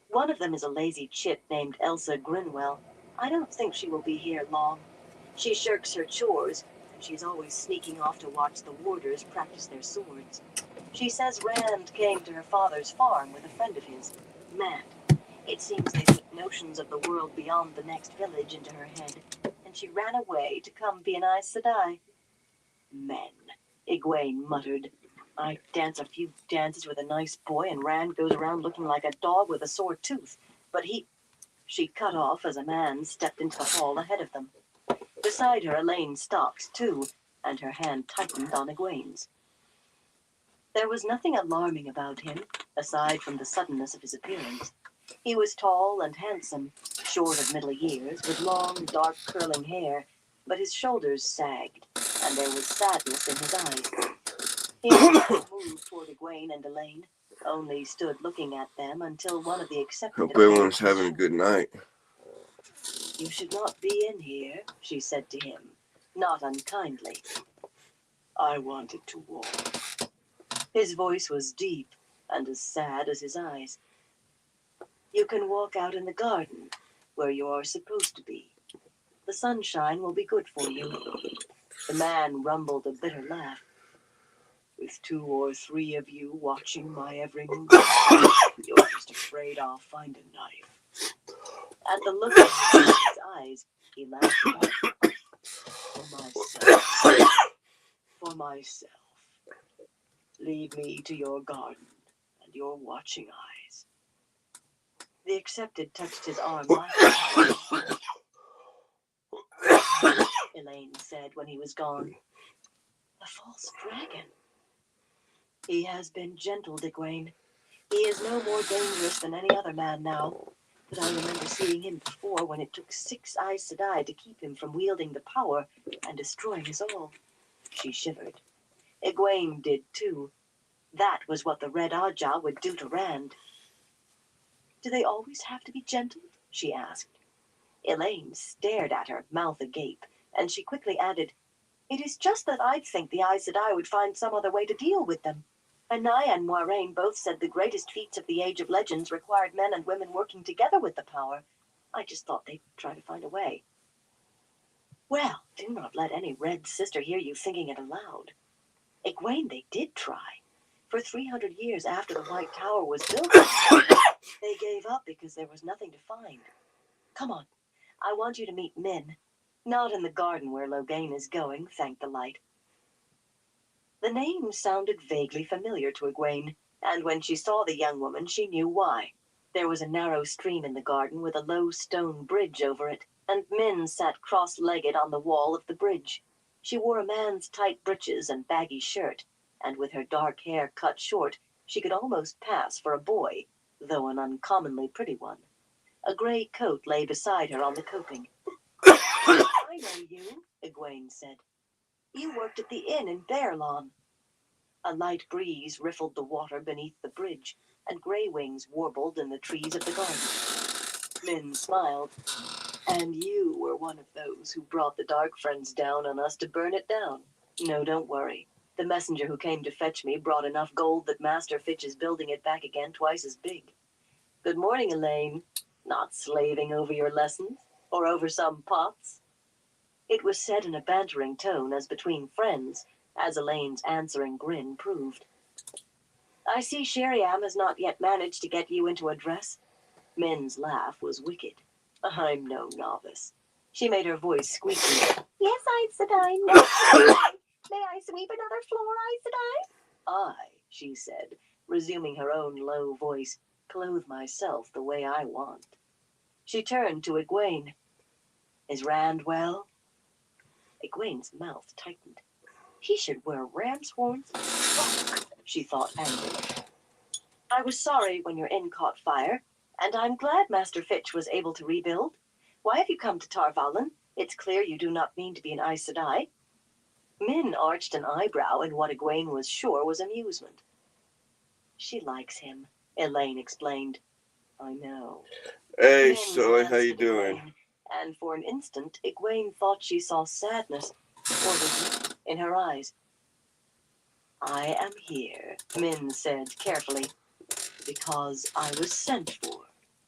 Speaker 1: one of them is a lazy chit named Elsa Grinwell. I don't think she will be here long. She shirks her chores, and she's always sneaking off to watch the warders practice their swords. She says Rand came to her father's farm with a friend of his, Matt. It seems they put notions of the world beyond the next village into her head, and she ran away to come be an Aes Sedai. Men, Egwene muttered. I dance a few dances with a nice boy, and Rand goes around looking like a dog with a sore tooth. But he... She cut off as a man stepped into the hall ahead of them. Beside her, Elaine stalked, too, and her hand tightened on Egwene's. There was nothing alarming about him, aside from the suddenness of his appearance. He was tall and handsome, short of middle years, with long, dark, curling hair, but his shoulders sagged, and there was sadness in his eyes. He did not move toward Egwene and Elaine, only stood looking at them until one of the accepted
Speaker 2: Hope everyone's having a good night.
Speaker 1: You should not be in here, she said to him, not unkindly. I wanted to walk. His voice was deep and as sad as his eyes. You can walk out in the garden, where you are supposed to be. The sunshine will be good for you. The man rumbled a bitter laugh. With 2 or 3 of you watching my every move, you're just afraid I'll find a knife. At the look in his eyes, he laughed back. For myself. For myself. Lead me to your garden and your watching eyes. The accepted touched his arm lightly. Elaine said when he was gone. A false dragon. He has been gentle, Egwene. He is no more dangerous than any other man now. But I remember seeing him before when it took 6 Aes Sedai to keep him from wielding the power and destroying us all. She shivered. Egwene did too. That was what the Red Ajah would do to Rand. Do they always have to be gentle? She asked. Elaine stared at her, mouth agape, and she quickly added, It is just that I think the Aes Sedai would find some other way to deal with them. Anaya and Moiraine both said the greatest feats of the Age of Legends required men and women working together with the power. I just thought they'd try to find a way. Well, do not let any Red sister hear you thinking it aloud. Egwene, they did try. For 300 years after the White Tower was built, they gave up because there was nothing to find. Come on, I want you to meet Min. Not in the garden where Loghain is going, thank the light. The name sounded vaguely familiar to Egwene, and when she saw the young woman, she knew why. There was a narrow stream in the garden with a low stone bridge over it, and Min sat cross-legged on the wall of the bridge. She wore a man's tight breeches and baggy shirt, and with her dark hair cut short, she could almost pass for a boy, though an uncommonly pretty one. A gray coat lay beside her on the coping. I know you, Egwene said. You worked at the inn in Bearlawn. A light breeze riffled the water beneath the bridge, and grey wings warbled in the trees of the garden. Min smiled. And you were one of those who brought the Dark Friends down on us to burn it down. No, don't worry. The messenger who came to fetch me brought enough gold that Master Fitch is building it back again twice as big. Good morning, Elaine. Not slaving over your lessons? Or over some pots? It was said in a bantering tone as between friends, as Elaine's answering grin proved. I see Sheriam has not yet managed to get you into a dress. Min's laugh was wicked. I'm no novice. She made her voice squeaky. Yes, Aes Sedai, no. May I sweep another floor, Aes Sedai? I, she said, resuming her own low voice, clothe myself the way I want. She turned to Egwene. Is Rand well? Egwene's mouth tightened. He should wear ram's horns and smoke, she thought angrily. I was sorry when your inn caught fire, and I'm glad Master Fitch was able to rebuild. Why have you come to Tar Valon? It's clear you do not mean to be an Aes Sedai. Min arched an eyebrow in what Egwene was sure was amusement. She likes him, Elaine explained. I know.
Speaker 2: Hey,
Speaker 1: Min
Speaker 2: Zoe, how
Speaker 1: glanced
Speaker 2: you
Speaker 1: at
Speaker 2: doing?
Speaker 1: Egwene, and for an instant, Egwene thought she saw sadness, or regret, in her eyes. I am here, Min said carefully, because I was sent for,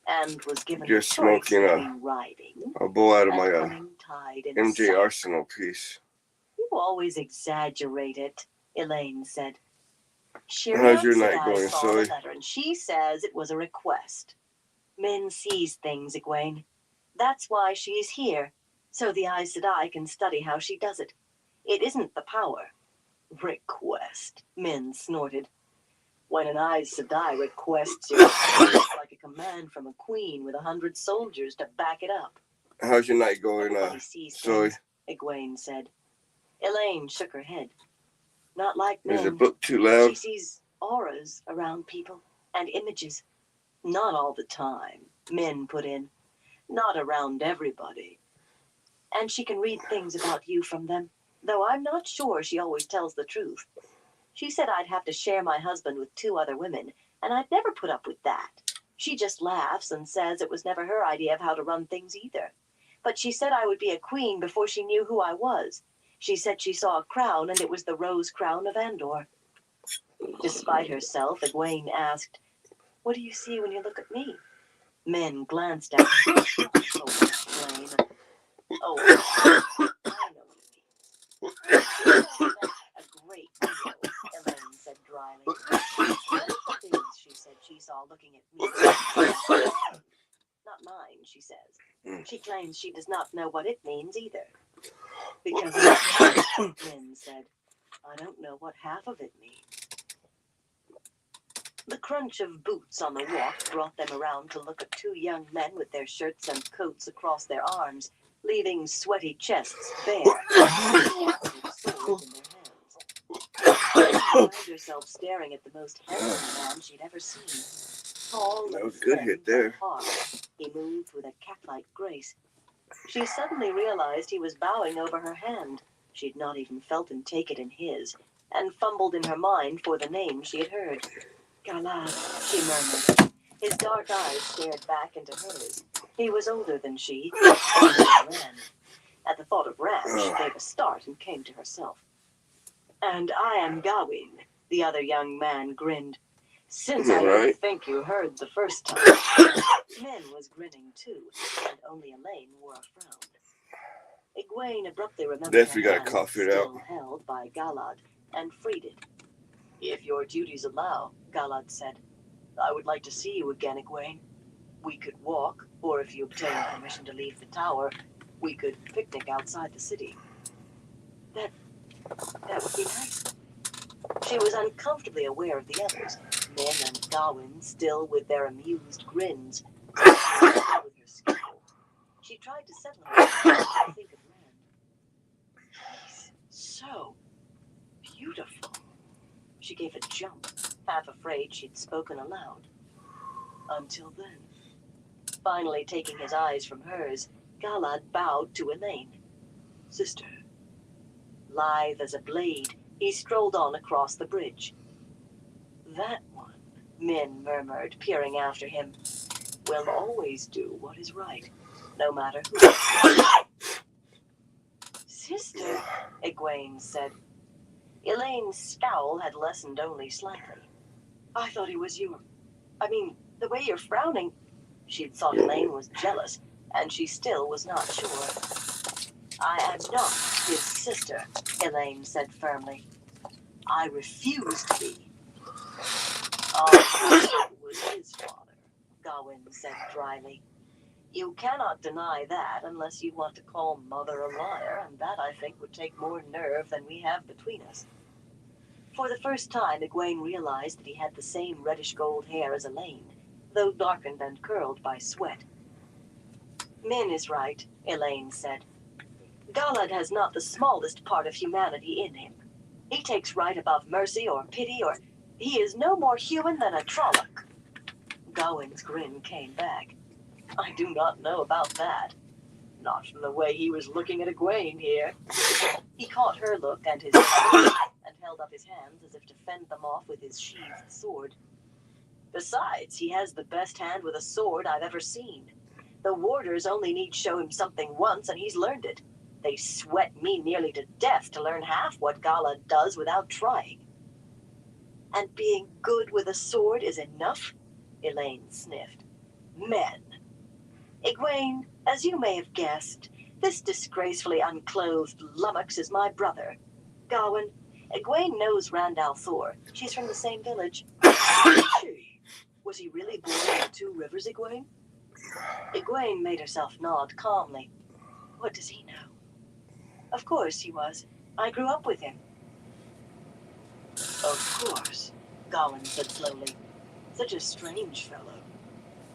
Speaker 1: and was given
Speaker 2: Just
Speaker 1: the choice
Speaker 2: smoking
Speaker 1: between riding
Speaker 2: a bowl out of
Speaker 1: and
Speaker 2: my
Speaker 1: coming tied in a
Speaker 2: MJ
Speaker 1: sack.
Speaker 2: Arsenal piece.
Speaker 1: You always exaggerate it, Elaine said.
Speaker 2: How's your
Speaker 1: Sheriam
Speaker 2: night
Speaker 1: Sedai
Speaker 2: going,
Speaker 1: saw
Speaker 2: Zoe?
Speaker 1: the letter, and she says it was a request. Min sees things, Egwene. That's why she's here, so the Aes Sedai can study how she does it. It isn't the power. Request, Min snorted. When an Aes Sedai requests your power, it's like a command from a queen with 100 soldiers to back it up.
Speaker 2: How's your night going,
Speaker 1: Everybody sees
Speaker 2: Zoe?
Speaker 1: things, Egwene said. Elaine shook her head. Not like
Speaker 2: Is the
Speaker 1: Min.
Speaker 2: book too
Speaker 1: She
Speaker 2: loud?
Speaker 1: sees auras around people and images. Not all the time, Min put in. Not around everybody. And she can read things about you from them, though I'm not sure she always tells the truth. She said I'd have to share my husband with 2 other women, and I'd never put up with that. She just laughs and says it was never her idea of how to run things either. But she said I would be a queen before she knew who I was. She said she saw a crown, and it was the rose crown of Andor. Despite herself, Egwene asked, "What do you see when you look at me?" Men glanced at her. Oh, explain. Oh, I know what it means. A great deal, Elaine said dryly. One of the things she said she saw looking at me. Not mine, she says. She claims she does not know what it means either. Because Lynn said, I don't know what half of it means. The crunch of boots on the walk brought them around to look at 2 young men with their shirts and coats across their arms, leaving sweaty chests bare, with swords in their hands. She found herself staring at the most handsome man she'd ever seen. Tall
Speaker 2: That
Speaker 1: and
Speaker 2: was a good
Speaker 1: slim
Speaker 2: hit there.
Speaker 1: and hard, he moved with a cat-like grace. She suddenly realized he was bowing over her hand. She'd not even felt him take it in his, and fumbled in her mind for the name she had heard. Galad, she murmured. His dark eyes stared back into hers. He was older than she, older than Ran. At the thought of Ran, she gave a start and came to herself. And I am Gawain, the other young man grinned. Since I don't think you heard the first time. Min was grinning too, and only Elaine wore a frown. Egwene abruptly remembered
Speaker 2: Definitely
Speaker 1: her
Speaker 2: gotta
Speaker 1: hand
Speaker 2: cough it
Speaker 1: still
Speaker 2: out.
Speaker 1: held by Galad and freed it. If your duties allow, Galad said, I would like to see you again, Egwene. We could walk, or if you obtain permission to leave the tower, we could picnic outside the city. That would be nice. She was uncomfortably aware of the others, Min and Gawain still with their amused grins, with her scowl. She tried to settle herself to think of Ran. He's so beautiful. She gave a jump, half afraid she'd spoken aloud. Until then. Finally taking his eyes from hers, Galad bowed to Elaine. Sister. Lithe as a blade, he strolled on across the bridge. That one, Min murmured, peering after him, will always do what is right, no matter who. Sister, Egwene said. Elaine's scowl had lessened only slightly. I thought he was your... I mean, the way you're frowning... She'd thought Elaine was jealous, and she still was not sure. I am not his sister, Elaine said firmly. I refuse to be. I was his father, Gawain said dryly. You cannot deny that unless you want to call Mother a liar, and that, I think, would take more nerve than we have between us. For the first time, Egwene realized that he had the same reddish-gold hair as Elaine, though darkened and curled by sweat. Min is right, Elaine said. Galad has not the smallest part of humanity in him. He takes right above mercy or pity, or he is no more human than a Trolloc. Gawain's grin came back. I do not know about that. Not from the way he was looking at Egwene here. He caught her look and his and held up his hands as if to fend them off with his sheathed sword. Besides, he has the best hand with a sword I've ever seen. The warders only need show him something once, and he's learned it. They sweat me nearly to death to learn half what Galad does without trying. And being good with a sword is enough? Elaine sniffed. Men. Egwene, as you may have guessed, this disgracefully unclothed lummox is my brother. Gawain, Egwene knows Randall Thor. She's from the same village. She? Was he really born in the 2 rivers, Egwene? Egwene made herself nod calmly. What does he know? Of course he was. I grew up with him. Of course, Gawain said slowly. Such a strange fellow.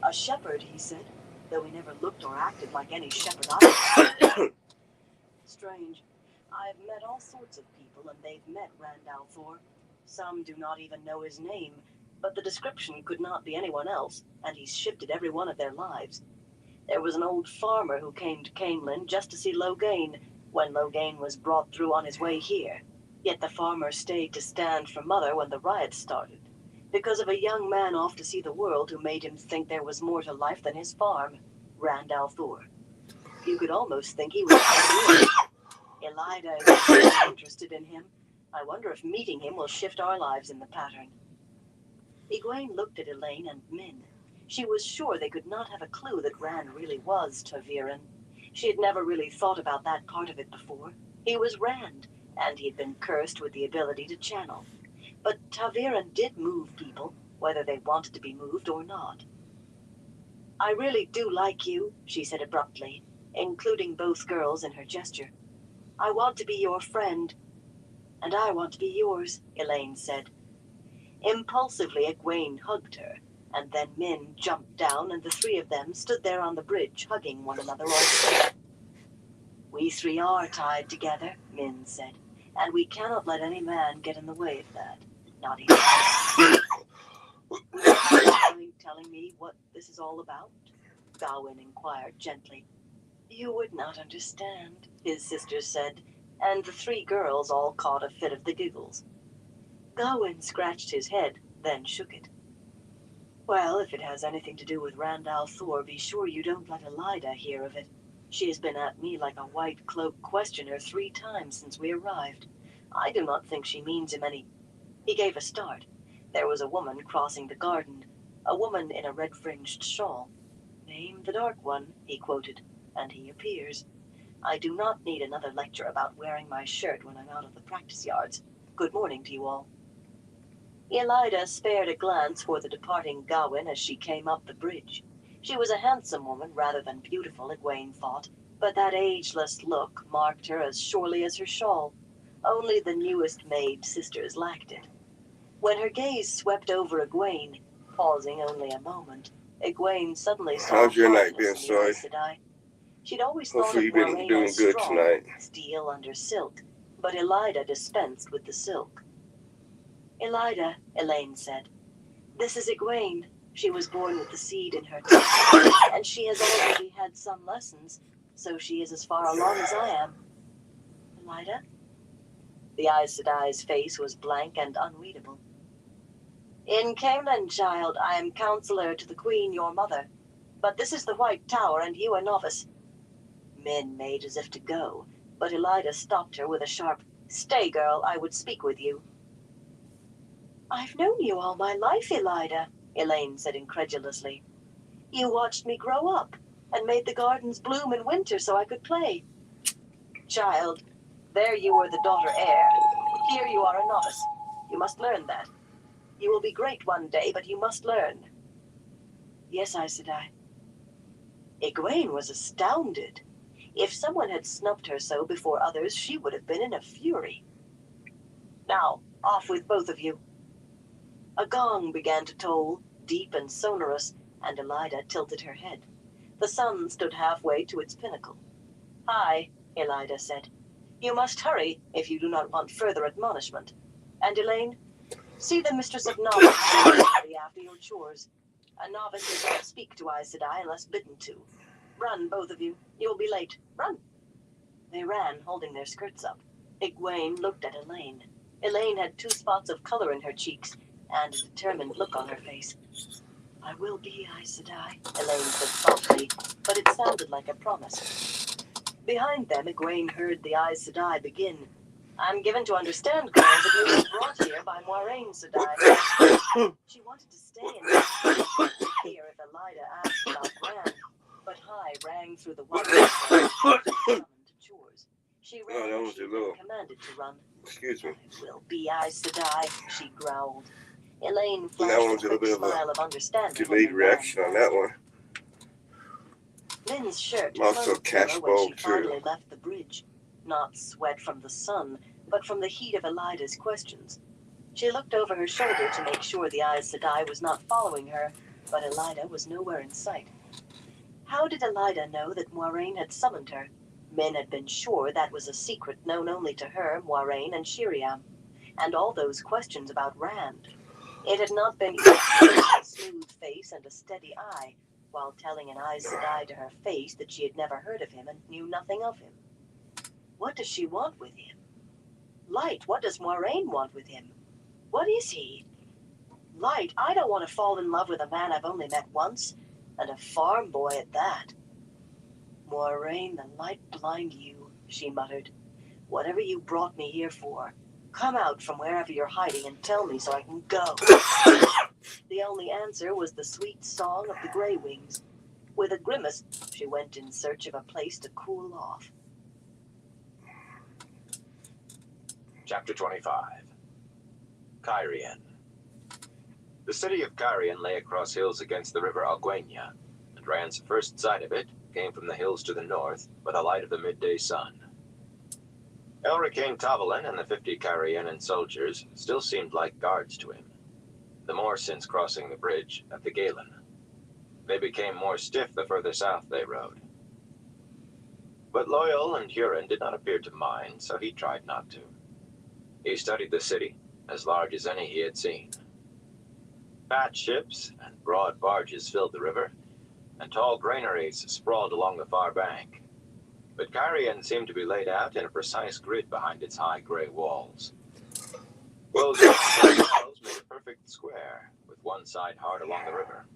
Speaker 1: A shepherd, he said, though he never looked or acted like any shepherd I had. Strange. I've met all sorts of people, and they've met Randall Thor. Some do not even know his name, but the description could not be anyone else, and he's shifted every one of their lives. There was an old farmer who came to Caneland just to see Logain when Logain was brought through on his way here. Yet the farmer stayed to stand for Mother when the riots started, because of a young man off to see the world who made him think there was more to life than his farm, Rand al'Thor. You could almost think he was Elaida is very interested in him. I wonder if meeting him will shift our lives in the pattern. Egwene looked at Elaine and Min. She was sure they could not have a clue that Rand really was ta'veren. She had never really thought about that part of it before. He was Rand, and he had been cursed with the ability to channel. But ta'veren did move people, whether they wanted to be moved or not. I really do like you, she said abruptly, including both girls in her gesture. I want to be your friend. And I want to be yours, Elaine said. Impulsively, Egwene hugged her, and then Min jumped down, and the three of them stood there on the bridge, hugging one another all together. We three are tied together, Min said, and we cannot let any man get in the way of that. Not even you telling me what this is all about? Gawain inquired gently. You would not understand, his sister said, and the three girls all caught a fit of the giggles. Gawain scratched his head, then shook it. Well, if it has anything to do with Rand al'Thor, be sure you don't let Elaida hear of it. She has been at me like a white cloak questioner 3 times since we arrived. I do not think she means him any. He gave a start. There was a woman crossing the garden, a woman in a red-fringed shawl. Name the Dark One, he quoted, and he appears. I do not need another lecture about wearing my shirt when I'm out of the practice yards. Good morning to you all. Elaida spared a glance for the departing Gawain as she came up the bridge. She was a handsome woman rather than beautiful, Egwene thought, but that ageless look marked her as surely as her shawl. Only the newest maid sisters lacked it. When her gaze swept over Egwene, pausing only a moment, Egwene suddenly saw
Speaker 2: How's your night
Speaker 1: hardness
Speaker 2: been,
Speaker 1: in the
Speaker 2: Soy?
Speaker 1: Aes Sedai. She'd always thought
Speaker 2: Hopefully
Speaker 1: of
Speaker 2: you've been
Speaker 1: Moiraine
Speaker 2: doing
Speaker 1: as
Speaker 2: good
Speaker 1: strong,
Speaker 2: tonight.
Speaker 1: steel under silk, but Elaida dispensed with the silk. Elaida, Elaine said. This is Egwene. She was born with the seed in her teeth, and she has already had some lessons, so she is as far along as I am. Elaida? The Aes Sedai's face was blank and unreadable. In Caneland, child, I am counselor to the Queen, your mother. But this is the White Tower, and you a novice. Min made as if to go, but Elaida stopped her with a sharp, Stay, girl, I would speak with you. I've known you all my life, Elaida, Elaine said incredulously. You watched me grow up, and made the gardens bloom in winter so I could play. Child, there you were the daughter heir. Here you are a novice. You must learn that. You will be great one day, but you must learn. Yes, Aes Sedai. Egwene was astounded. If someone had snubbed her so before others, she would have been in a fury. Now, off with both of you. A gong began to toll, deep and sonorous, and Elaida tilted her head. The sun stood halfway to its pinnacle. Hi, Elaida said. You must hurry if you do not want further admonishment. And Elaine, see the Mistress of Novice after your chores. A novice does not speak to Aes Sedai unless bidden to. Run, both of you. You will be late. Run. They ran, holding their skirts up. Egwene looked at Elaine. Elaine had 2 spots of color in her cheeks and a determined look on her face. I will be, Aes Sedai, Elaine said softly, but it sounded like a promise. Behind them, Egwene heard the Aes Sedai begin. I'm given to understand, girl, that you were brought here by Moiraine Sedai. She wanted to stay and hear if Elaida asked about Rand, but High rang through the wire summoned to chores. She ran as she had been commanded to run.
Speaker 2: Excuse me.
Speaker 1: I will be Aes Sedai, she growled. Elaine flashed a quick smile of understanding.
Speaker 2: Delayed reaction on that one.
Speaker 1: Min's shirt
Speaker 2: Also cash bulb,
Speaker 1: when she finally left the bridge. Not sweat from the sun, but from the heat of Elaida's questions. She looked over her shoulder to make sure the Aes Sedai was not following her, but Elaida was nowhere in sight. How did Elaida know that Moiraine had summoned her? Min had been sure that was a secret known only to her, Moiraine, and Sheriam. And all those questions about Rand. It had not been easy to a smooth face and a steady eye, while telling an Aes Sedai to her face that she had never heard of him and knew nothing of him. What does she want with him? Light, what does Moiraine want with him? What is he? Light, I don't want to fall in love with a man I've only met once, and a farm boy at that. Moiraine, the light blind you, she muttered. Whatever you brought me here for, come out from wherever you're hiding and tell me so I can go. The only answer was the sweet song of the Grey Wings. With a grimace, she went in search of a place to cool off.
Speaker 3: Chapter 25. Cairhien. The city of Cairhien lay across hills against the river Alguenya, and Rand's first sight of it came from the hills to the north by the light of the midday sun. Elricain Tavalin and the 50 Cairhienan soldiers still seemed like guards to him, the more since crossing the bridge at the Galen. They became more stiff the further south they rode. But Loial and Huron did not appear to mind, so he tried not to. He studied the city, as large as any he had seen. Fat ships and broad barges filled the river, and tall granaries sprawled along the far bank. But Cairhien seemed to be laid out in a precise grid behind its high gray walls. Those walls made a perfect square, with one side hard along the river.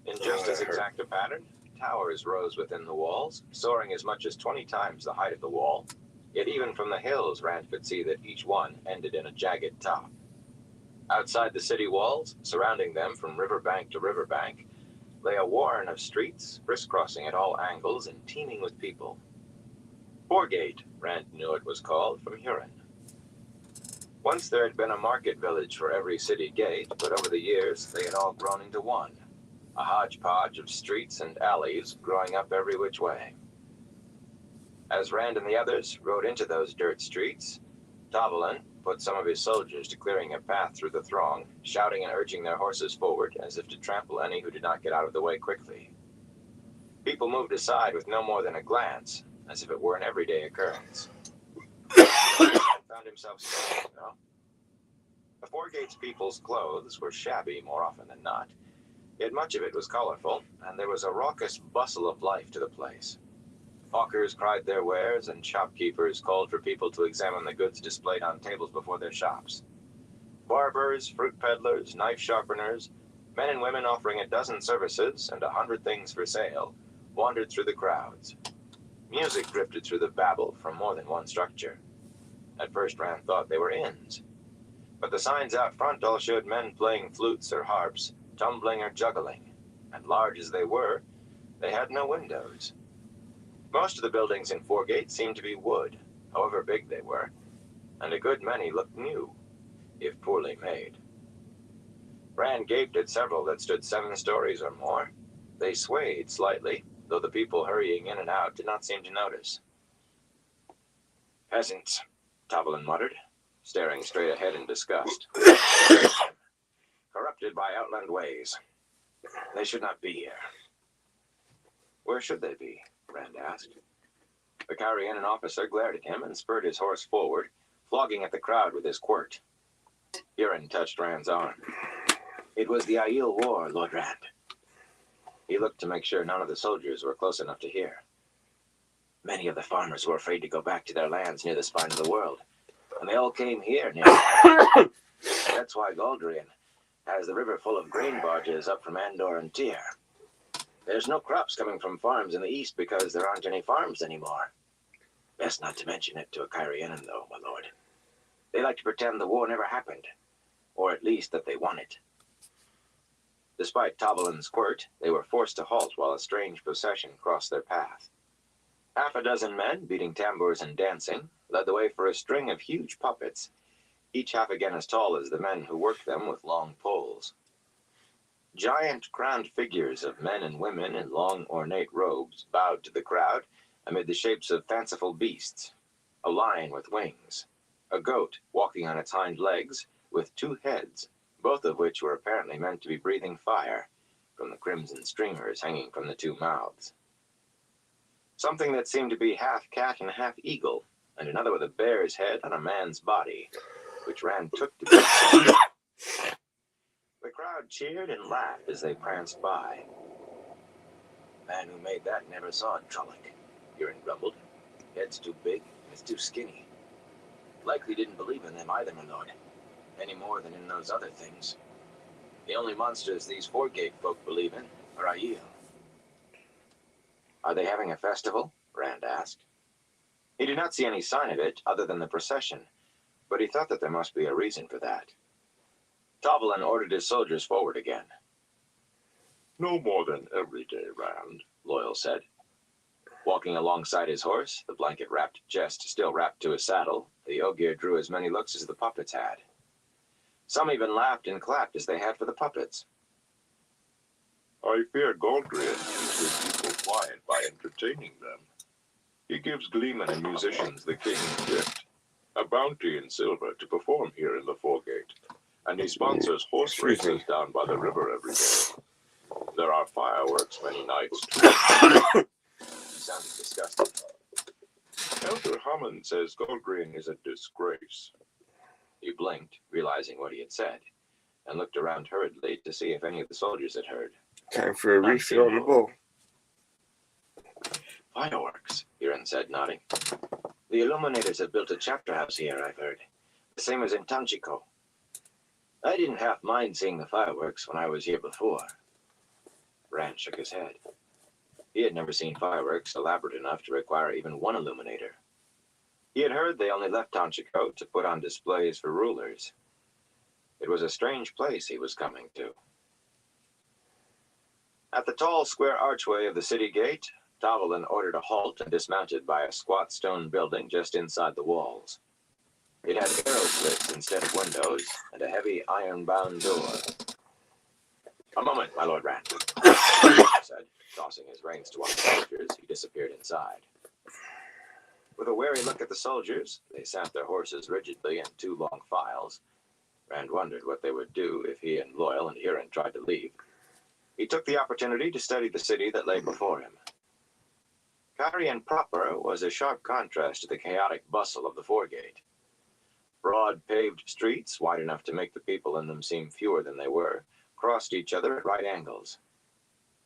Speaker 3: In just as exact a pattern, towers rose within the walls, soaring as much as 20 times the height of the wall, yet even from the hills Rand could see that each one ended in a jagged top. Outside the city walls, surrounding them from riverbank to riverbank, lay a warren of streets, crisscrossing at all angles and teeming with people. Foregate, Rand knew it was called from Huron. Once there had been a market village for every city gate, but over the years they had all grown into one, a hodgepodge of streets and alleys growing up every which way. As Rand and the others rode into those dirt streets, Tavalin put some of his soldiers to clearing a path through the throng, shouting and urging their horses forward as if to trample any who did not get out of the way quickly. People moved aside with no more than a glance, as if it were an everyday occurrence. Found himself standing, though. The Foregate's people's clothes were shabby more often than not, yet much of it was colorful, and there was a raucous bustle of life to the place. Hawkers cried their wares, and shopkeepers called for people to examine the goods displayed on tables before their shops. Barbers, fruit peddlers, knife sharpeners, men and women offering a dozen services and 100 things for sale, wandered through the crowds. Music drifted through the babel from more than one structure. At first Rand thought they were inns, but the signs out front all showed men playing flutes or harps, tumbling or juggling, and large as they were, they had no windows. Most of the buildings in Foregate seemed to be wood, however big they were, and a good many looked new, if poorly made. Rand gaped at several that stood 7 stories or more. They swayed slightly, though the people hurrying in and out did not seem to notice. "Peasants," Tavalin muttered, staring straight ahead in disgust. "Corrupted by outland ways. They should not be here." "Where should they be?" Rand asked. The Cairhienan officer glared at him and spurred his horse forward, flogging at the crowd with his quirt. Huron touched Rand's arm. "It was the Aiel War, Lord Rand." He looked to make sure none of the soldiers were close enough to hear. "Many of the farmers were afraid to go back to their lands near the spine of the world, and they all came here near. That's why Galdrian has the river full of grain barges up from Andor and Tyr. There's no crops coming from farms in the east because there aren't any farms anymore. Best not to mention it to a Cairhienan, though, my lord. They like to pretend the war never happened, or at least that they won it." Despite Tavalin's quirt, they were forced to halt while a strange procession crossed their path. Half a dozen men, beating tambours and dancing, led the way for a string of huge puppets, each half again as tall as the men who worked them with long poles. Giant crowned figures of men and women in long ornate robes bowed to the crowd amid the shapes of fanciful beasts, a lion with wings, a goat walking on its hind legs with 2 heads, both of which were apparently meant to be breathing fire from the crimson streamers hanging from the 2 mouths. Something that seemed to be half cat and half eagle, and another with a bear's head on a man's body, which Rand took to be. The crowd cheered and laughed as they pranced by. The man who made that never saw a Trolloc, Huron grumbled. Head's too big, and it's too skinny. Likely didn't believe in them either, my lord. Any more than in those other things. The only monsters these Foregate folk believe in are Aiel. Are they having a festival? Rand asked. He did not see any sign of it other than the procession, but he thought that there must be a reason for that. Tovelin ordered his soldiers forward again. No more than every day, Rand, Loyal said. Walking alongside his horse, the blanket-wrapped chest still wrapped to his saddle, the Ogier drew as many looks as the puppets had. Some even laughed and clapped as they had for the puppets. I fear Goldgrian keeps his people quiet by entertaining them. He gives gleemen and musicians the king's gift, a bounty in silver to perform here in the Foregate, and he sponsors horse races down by the river every day. There are fireworks many nights, too. He sounded disgusted. Elder Hammond says Goldgrian is a disgrace. He blinked, realizing what he had said, and looked around hurriedly to see if any of the soldiers had heard.
Speaker 2: Time for a refill on the bowl.
Speaker 3: Fireworks, Huron said, nodding. The Illuminators have built a chapter house here, I've heard. The same as in Tanchico. I didn't half mind seeing the fireworks when I was here before. Rand shook his head. He had never seen fireworks elaborate enough to require even one illuminator. He had heard they only left Tanchico to put on displays for rulers. It was a strange place he was coming to. At the tall square archway of the city gate, Tovelin ordered a halt and dismounted by a squat stone building just inside the walls. It had arrow slits instead of windows, and a heavy iron-bound door. A moment, my Lord Rand, he said, tossing his reins to one of the soldiers. He disappeared inside. With a wary look at the soldiers, they sat their horses rigidly in two long files. Rand wondered what they would do if he and Loyal and Huron tried to leave. He took the opportunity to study the city that lay before him. Cairhien proper was a sharp contrast to the chaotic bustle of the Foregate. Broad paved streets, wide enough to make the people in them seem fewer than they were, crossed each other at right angles.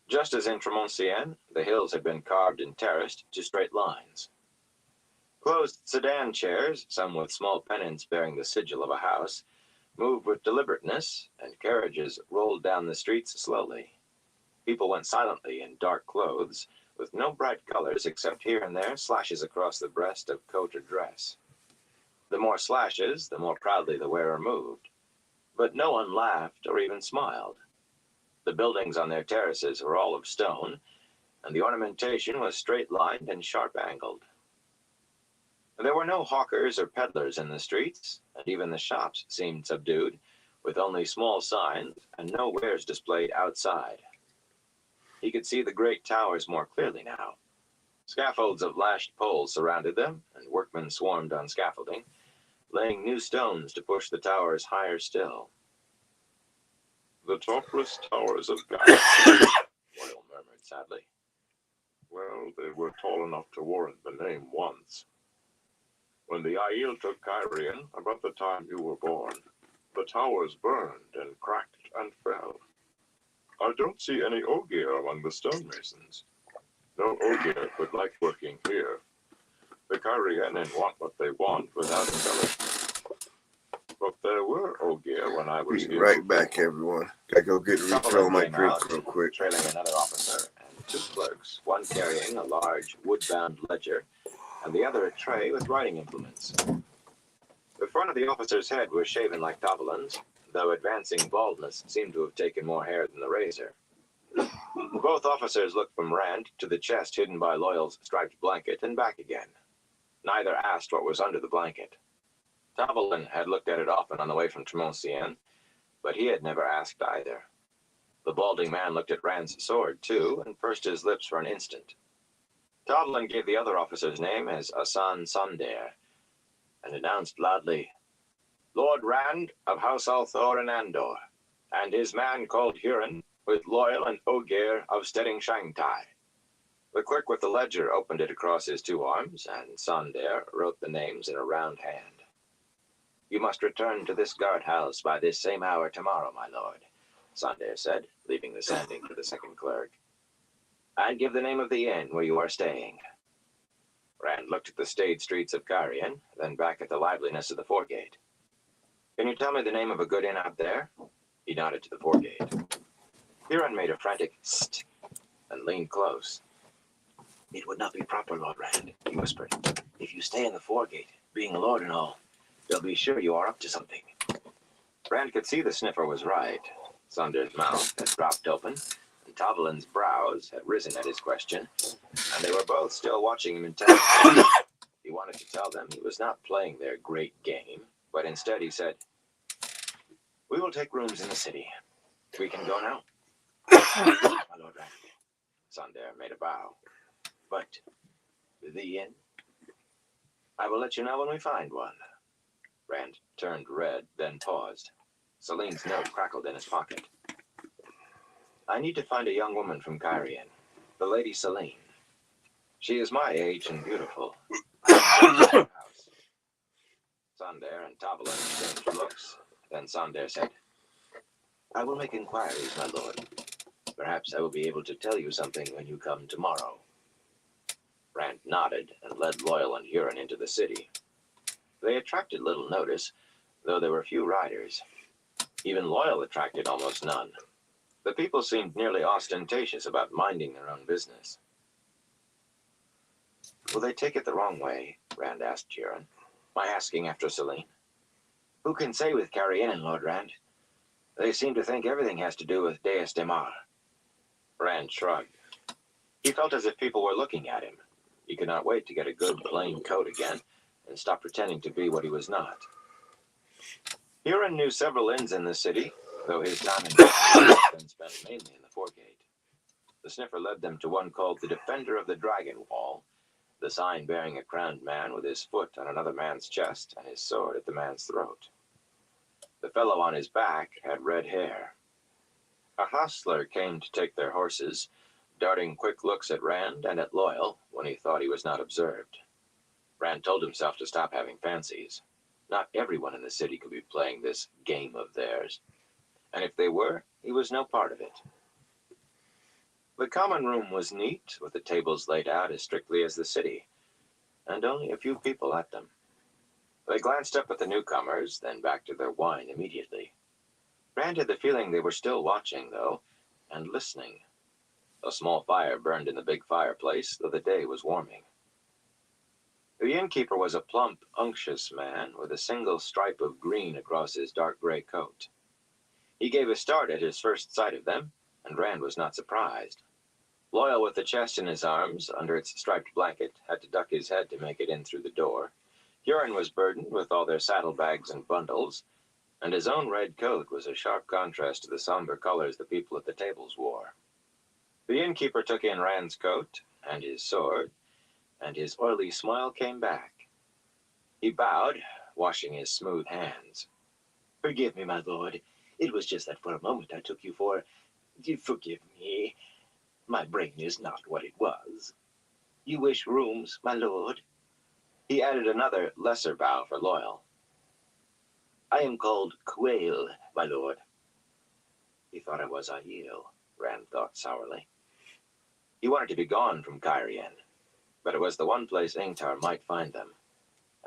Speaker 3: Just as in Tremoncienne, the hills had been carved and terraced to straight lines. Closed sedan chairs, some with small pennants bearing the sigil of a house, moved with deliberateness, and carriages rolled down the streets slowly. People went silently in dark clothes, with no bright colors except here and there slashes across the breast of coat or dress. The more slashes, the more proudly the wearer moved. But no one laughed or even smiled. The buildings on their terraces were all of stone, and the ornamentation was straight-lined and sharp-angled. There were no hawkers or peddlers in the streets, and even the shops seemed subdued, with only small signs and no wares displayed outside. He could see the great towers more clearly now. Scaffolds of lashed poles surrounded them, and workmen swarmed on scaffolding, laying new stones to push the towers higher still. The topless towers of God, Loyal murmured sadly. Well, they were tall enough to warrant the name once. When the Aiel took Cairhien, about the time you were born, the towers burned and cracked and fell. I don't see any Ogier among the stonemasons. No Ogier would like working here. The Cairhienin want what they want without embellishment. But there were Ogier when I was
Speaker 2: Be
Speaker 3: here.
Speaker 2: right back, everyone. Gotta go get a refill on my drink real quick.
Speaker 3: Trailing another officer and two clerks, one carrying a large wood-bound ledger, and the other a tray with writing implements. The front of the officer's head was shaven like Tovelin's, though advancing baldness seemed to have taken more hair than the razor. Both officers looked from Rand to the chest hidden by Loyal's striped blanket and back again. Neither asked what was under the blanket. Tovelin had looked at it often on the way from Tremoncienne, but he had never asked either. The balding man looked at Rand's sword, too, and pursed his lips for an instant. Tovelin gave the other officer's name as Asan Sonder, and announced loudly, Lord Rand of House Althor and Andor, and his man called Huron, with Loyal and Ogier of Stedding Shangtai. The clerk with the ledger opened it across his two arms, and Sonder wrote the names in a round hand. You must return to this guardhouse by this same hour tomorrow, my lord, Sonder said, leaving the sanding to the second clerk. And give the name of the inn where you are staying. Rand looked at the staid streets of Kyrian, then back at the liveliness of the foregate. Can you tell me the name of a good inn out there? He nodded to the foregate. Huron made a frantic "St" and leaned close. It would not be proper, Lord Rand, he whispered. If you stay in the foregate, being a lord and all, they'll be sure you are up to something. Rand could see the sniffer was right. Sunder's mouth had dropped open, and Tovelin's brows had risen at his question, and they were both still watching him intently. He wanted to tell them he was not playing their great game, but instead he said, "We will take rooms in the city. We can go now?" My Lord Rand. Sunder made a bow. But the inn? I will let you know when we find one. Rand turned red, then paused. Celine's note crackled in his pocket. I need to find a young woman from Kyrian, the Lady Celine. She is my age and beautiful. Sonder and Tovelin exchanged looks. Then Sonder said, I will make inquiries, my lord. Perhaps I will be able to tell you something when you come tomorrow. Rand nodded and led Loyal and Huron into the city. They attracted little notice, though there were few riders. Even Loyal attracted almost none. The people seemed nearly ostentatious about minding their own business. Will they take it the wrong way? Rand asked Huron. My asking after Celine? Who can say with Carrion, Lord Rand? They seem to think everything has to do with Deus Demar. Rand shrugged. He felt as if people were looking at him. He could not wait to get a good plain coat again and stop pretending to be what he was not. Huron knew several inns in the city, though his time in had been spent mainly in the foregate. The sniffer led them to one called the Defender of the Dragon Wall, the sign bearing a crowned man with his foot on another man's chest and his sword at the man's throat. The fellow on his back had red hair. A hostler came to take their horses, darting quick looks at Rand and at Loyal when he thought he was not observed. Rand told himself to stop having fancies. Not everyone in the city could be playing this game of theirs. And if they were, he was no part of it. The common room was neat, with the tables laid out as strictly as the city, and only a few people at them. They glanced up at the newcomers, then back to their wine immediately. Rand had the feeling they were still watching, though, and listening. A small fire burned in the big fireplace, though the day was warming. The innkeeper was a plump, unctuous man with a single stripe of green across his dark gray coat. He gave a start at his first sight of them, and Rand was not surprised. Loyal with the chest in his arms, under its striped blanket, had to duck his head to make it in through the door. Huron was burdened with all their saddlebags and bundles, and his own red coat was a sharp contrast to the somber colors the people at the tables wore. The innkeeper took in Rand's coat and his sword, and his oily smile came back. He bowed, washing his smooth hands. Forgive me, my lord. It was just that for a moment I took you for... Forgive me. My brain is not what it was. You wish rooms, my lord? He added another, lesser bow for Loyal. I am called Quayle, my lord. He thought I was Aiel, Rand thought sourly. He wanted to be gone from Kyrian, but it was the one place Ingtar might find them,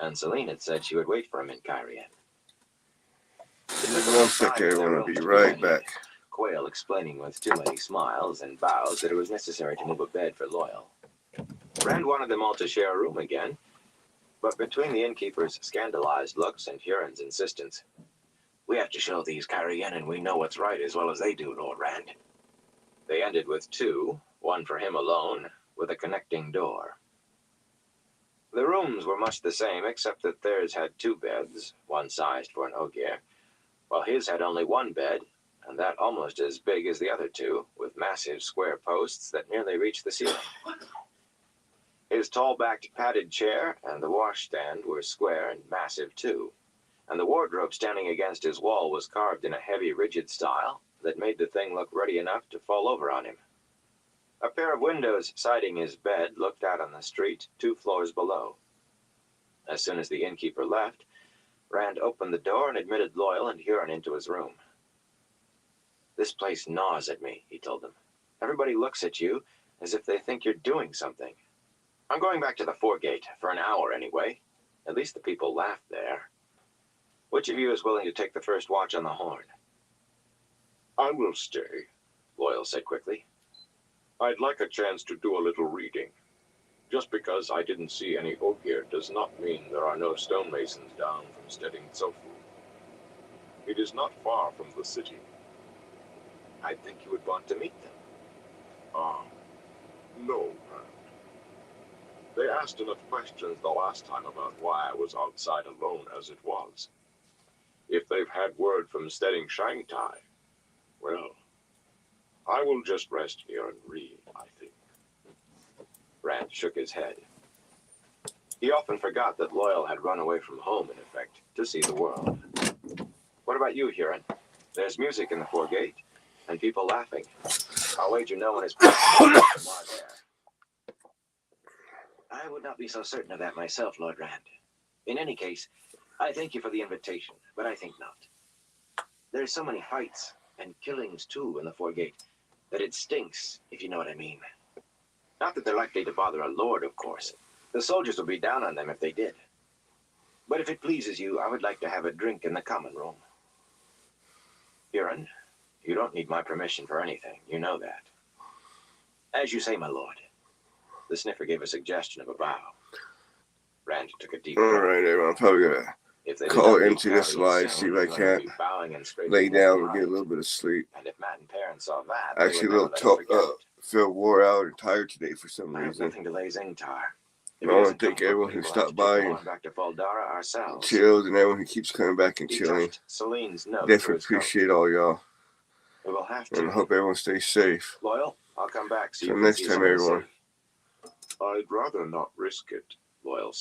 Speaker 3: and Celine had said she would wait for him in Kyrian.
Speaker 2: One second, I want to be right back.
Speaker 3: Quayle explaining with too many smiles and bows that it was necessary to move a bed for Loyal. Rand wanted them all to share a room again, but between the innkeeper's scandalized looks and Huron's insistence, we have to show these Kyrian and we know what's right as well as they do, Lord Rand. They ended with two, one for him alone, with a connecting door. The rooms were much the same, except that theirs had two beds, one sized for an Ogier, while his had only one bed, and that almost as big as the other two, with massive square posts that nearly reached the ceiling. His tall-backed padded chair and the washstand were square and massive too, and the wardrobe standing against his wall was carved in a heavy, rigid style that made the thing look ready enough to fall over on him. A pair of windows siding his bed looked out on the street 2 floors below. As soon as the innkeeper left, Rand opened the door and admitted Loyal and Huron into his room. This place gnaws at me, he told them. Everybody looks at you, as if they think you're doing something. I'm going back to the foregate, for an hour anyway. At least the people laugh there. Which of you is willing to take the first watch on the horn?
Speaker 4: I will stay.
Speaker 3: Loyal said quickly.
Speaker 4: I'd like a chance to do a little reading. Just because I didn't see any Ogier does not mean there are no stonemasons down from Stedding Tsofu. It is not far from the city.
Speaker 3: I think you would want to meet them.
Speaker 4: No, Rand. They asked enough questions the last time about why I was outside alone as it was. If they've had word from Stedding Shangtai, well, I will just rest here and read, I think.
Speaker 3: Rand shook his head. He often forgot that Loyal had run away from home, in effect, to see the world. What about you, Huron? There's music in the foregate, and people laughing. I'll wager no one is there. I would not be so certain of that myself, Lord Rand. In any case, I thank you for the invitation, but I think not. There's so many fights, and killings too, in the foregate, that it stinks, if you know what I mean. Not that they're likely to bother a lord, of course. The soldiers would be down on them if they did. But if it pleases you, I would like to have a drink in the common room. Huron, you don't need my permission for anything. You know that. As you say, my lord. The sniffer gave a suggestion of a bow. Rand took a deep breath.
Speaker 2: Alright, everyone. I'm probably gonna
Speaker 3: If they
Speaker 2: call
Speaker 3: did not
Speaker 2: into
Speaker 3: meet
Speaker 2: this
Speaker 3: Carrion
Speaker 2: live,
Speaker 3: soon,
Speaker 2: see if I
Speaker 3: he would
Speaker 2: can't
Speaker 3: be bowing and straightening
Speaker 2: lay down and
Speaker 3: behind.
Speaker 2: get a little bit of sleep.
Speaker 3: And if Matt and Perrin saw that, they
Speaker 2: Actually, a
Speaker 3: would
Speaker 2: little
Speaker 3: never let him forget.
Speaker 2: feel wore out and tired today for some
Speaker 3: I have
Speaker 2: reason.
Speaker 3: nothing to lay Zingtar.
Speaker 2: I want to thank everyone who stopped by and
Speaker 3: back to Faldara ourselves.
Speaker 2: chilled, and everyone who keeps coming back and
Speaker 3: He
Speaker 2: chilling.
Speaker 3: touched Celine's note to
Speaker 2: Definitely
Speaker 3: his coat.
Speaker 2: appreciate all y'all,
Speaker 3: We will have to.
Speaker 2: and I hope everyone stays safe.
Speaker 3: Loyal, I'll come back so you
Speaker 2: Till
Speaker 3: can
Speaker 2: next
Speaker 3: see
Speaker 2: time,
Speaker 3: some of the
Speaker 2: everyone.
Speaker 3: city.
Speaker 4: I'd rather not risk it.
Speaker 3: Loyal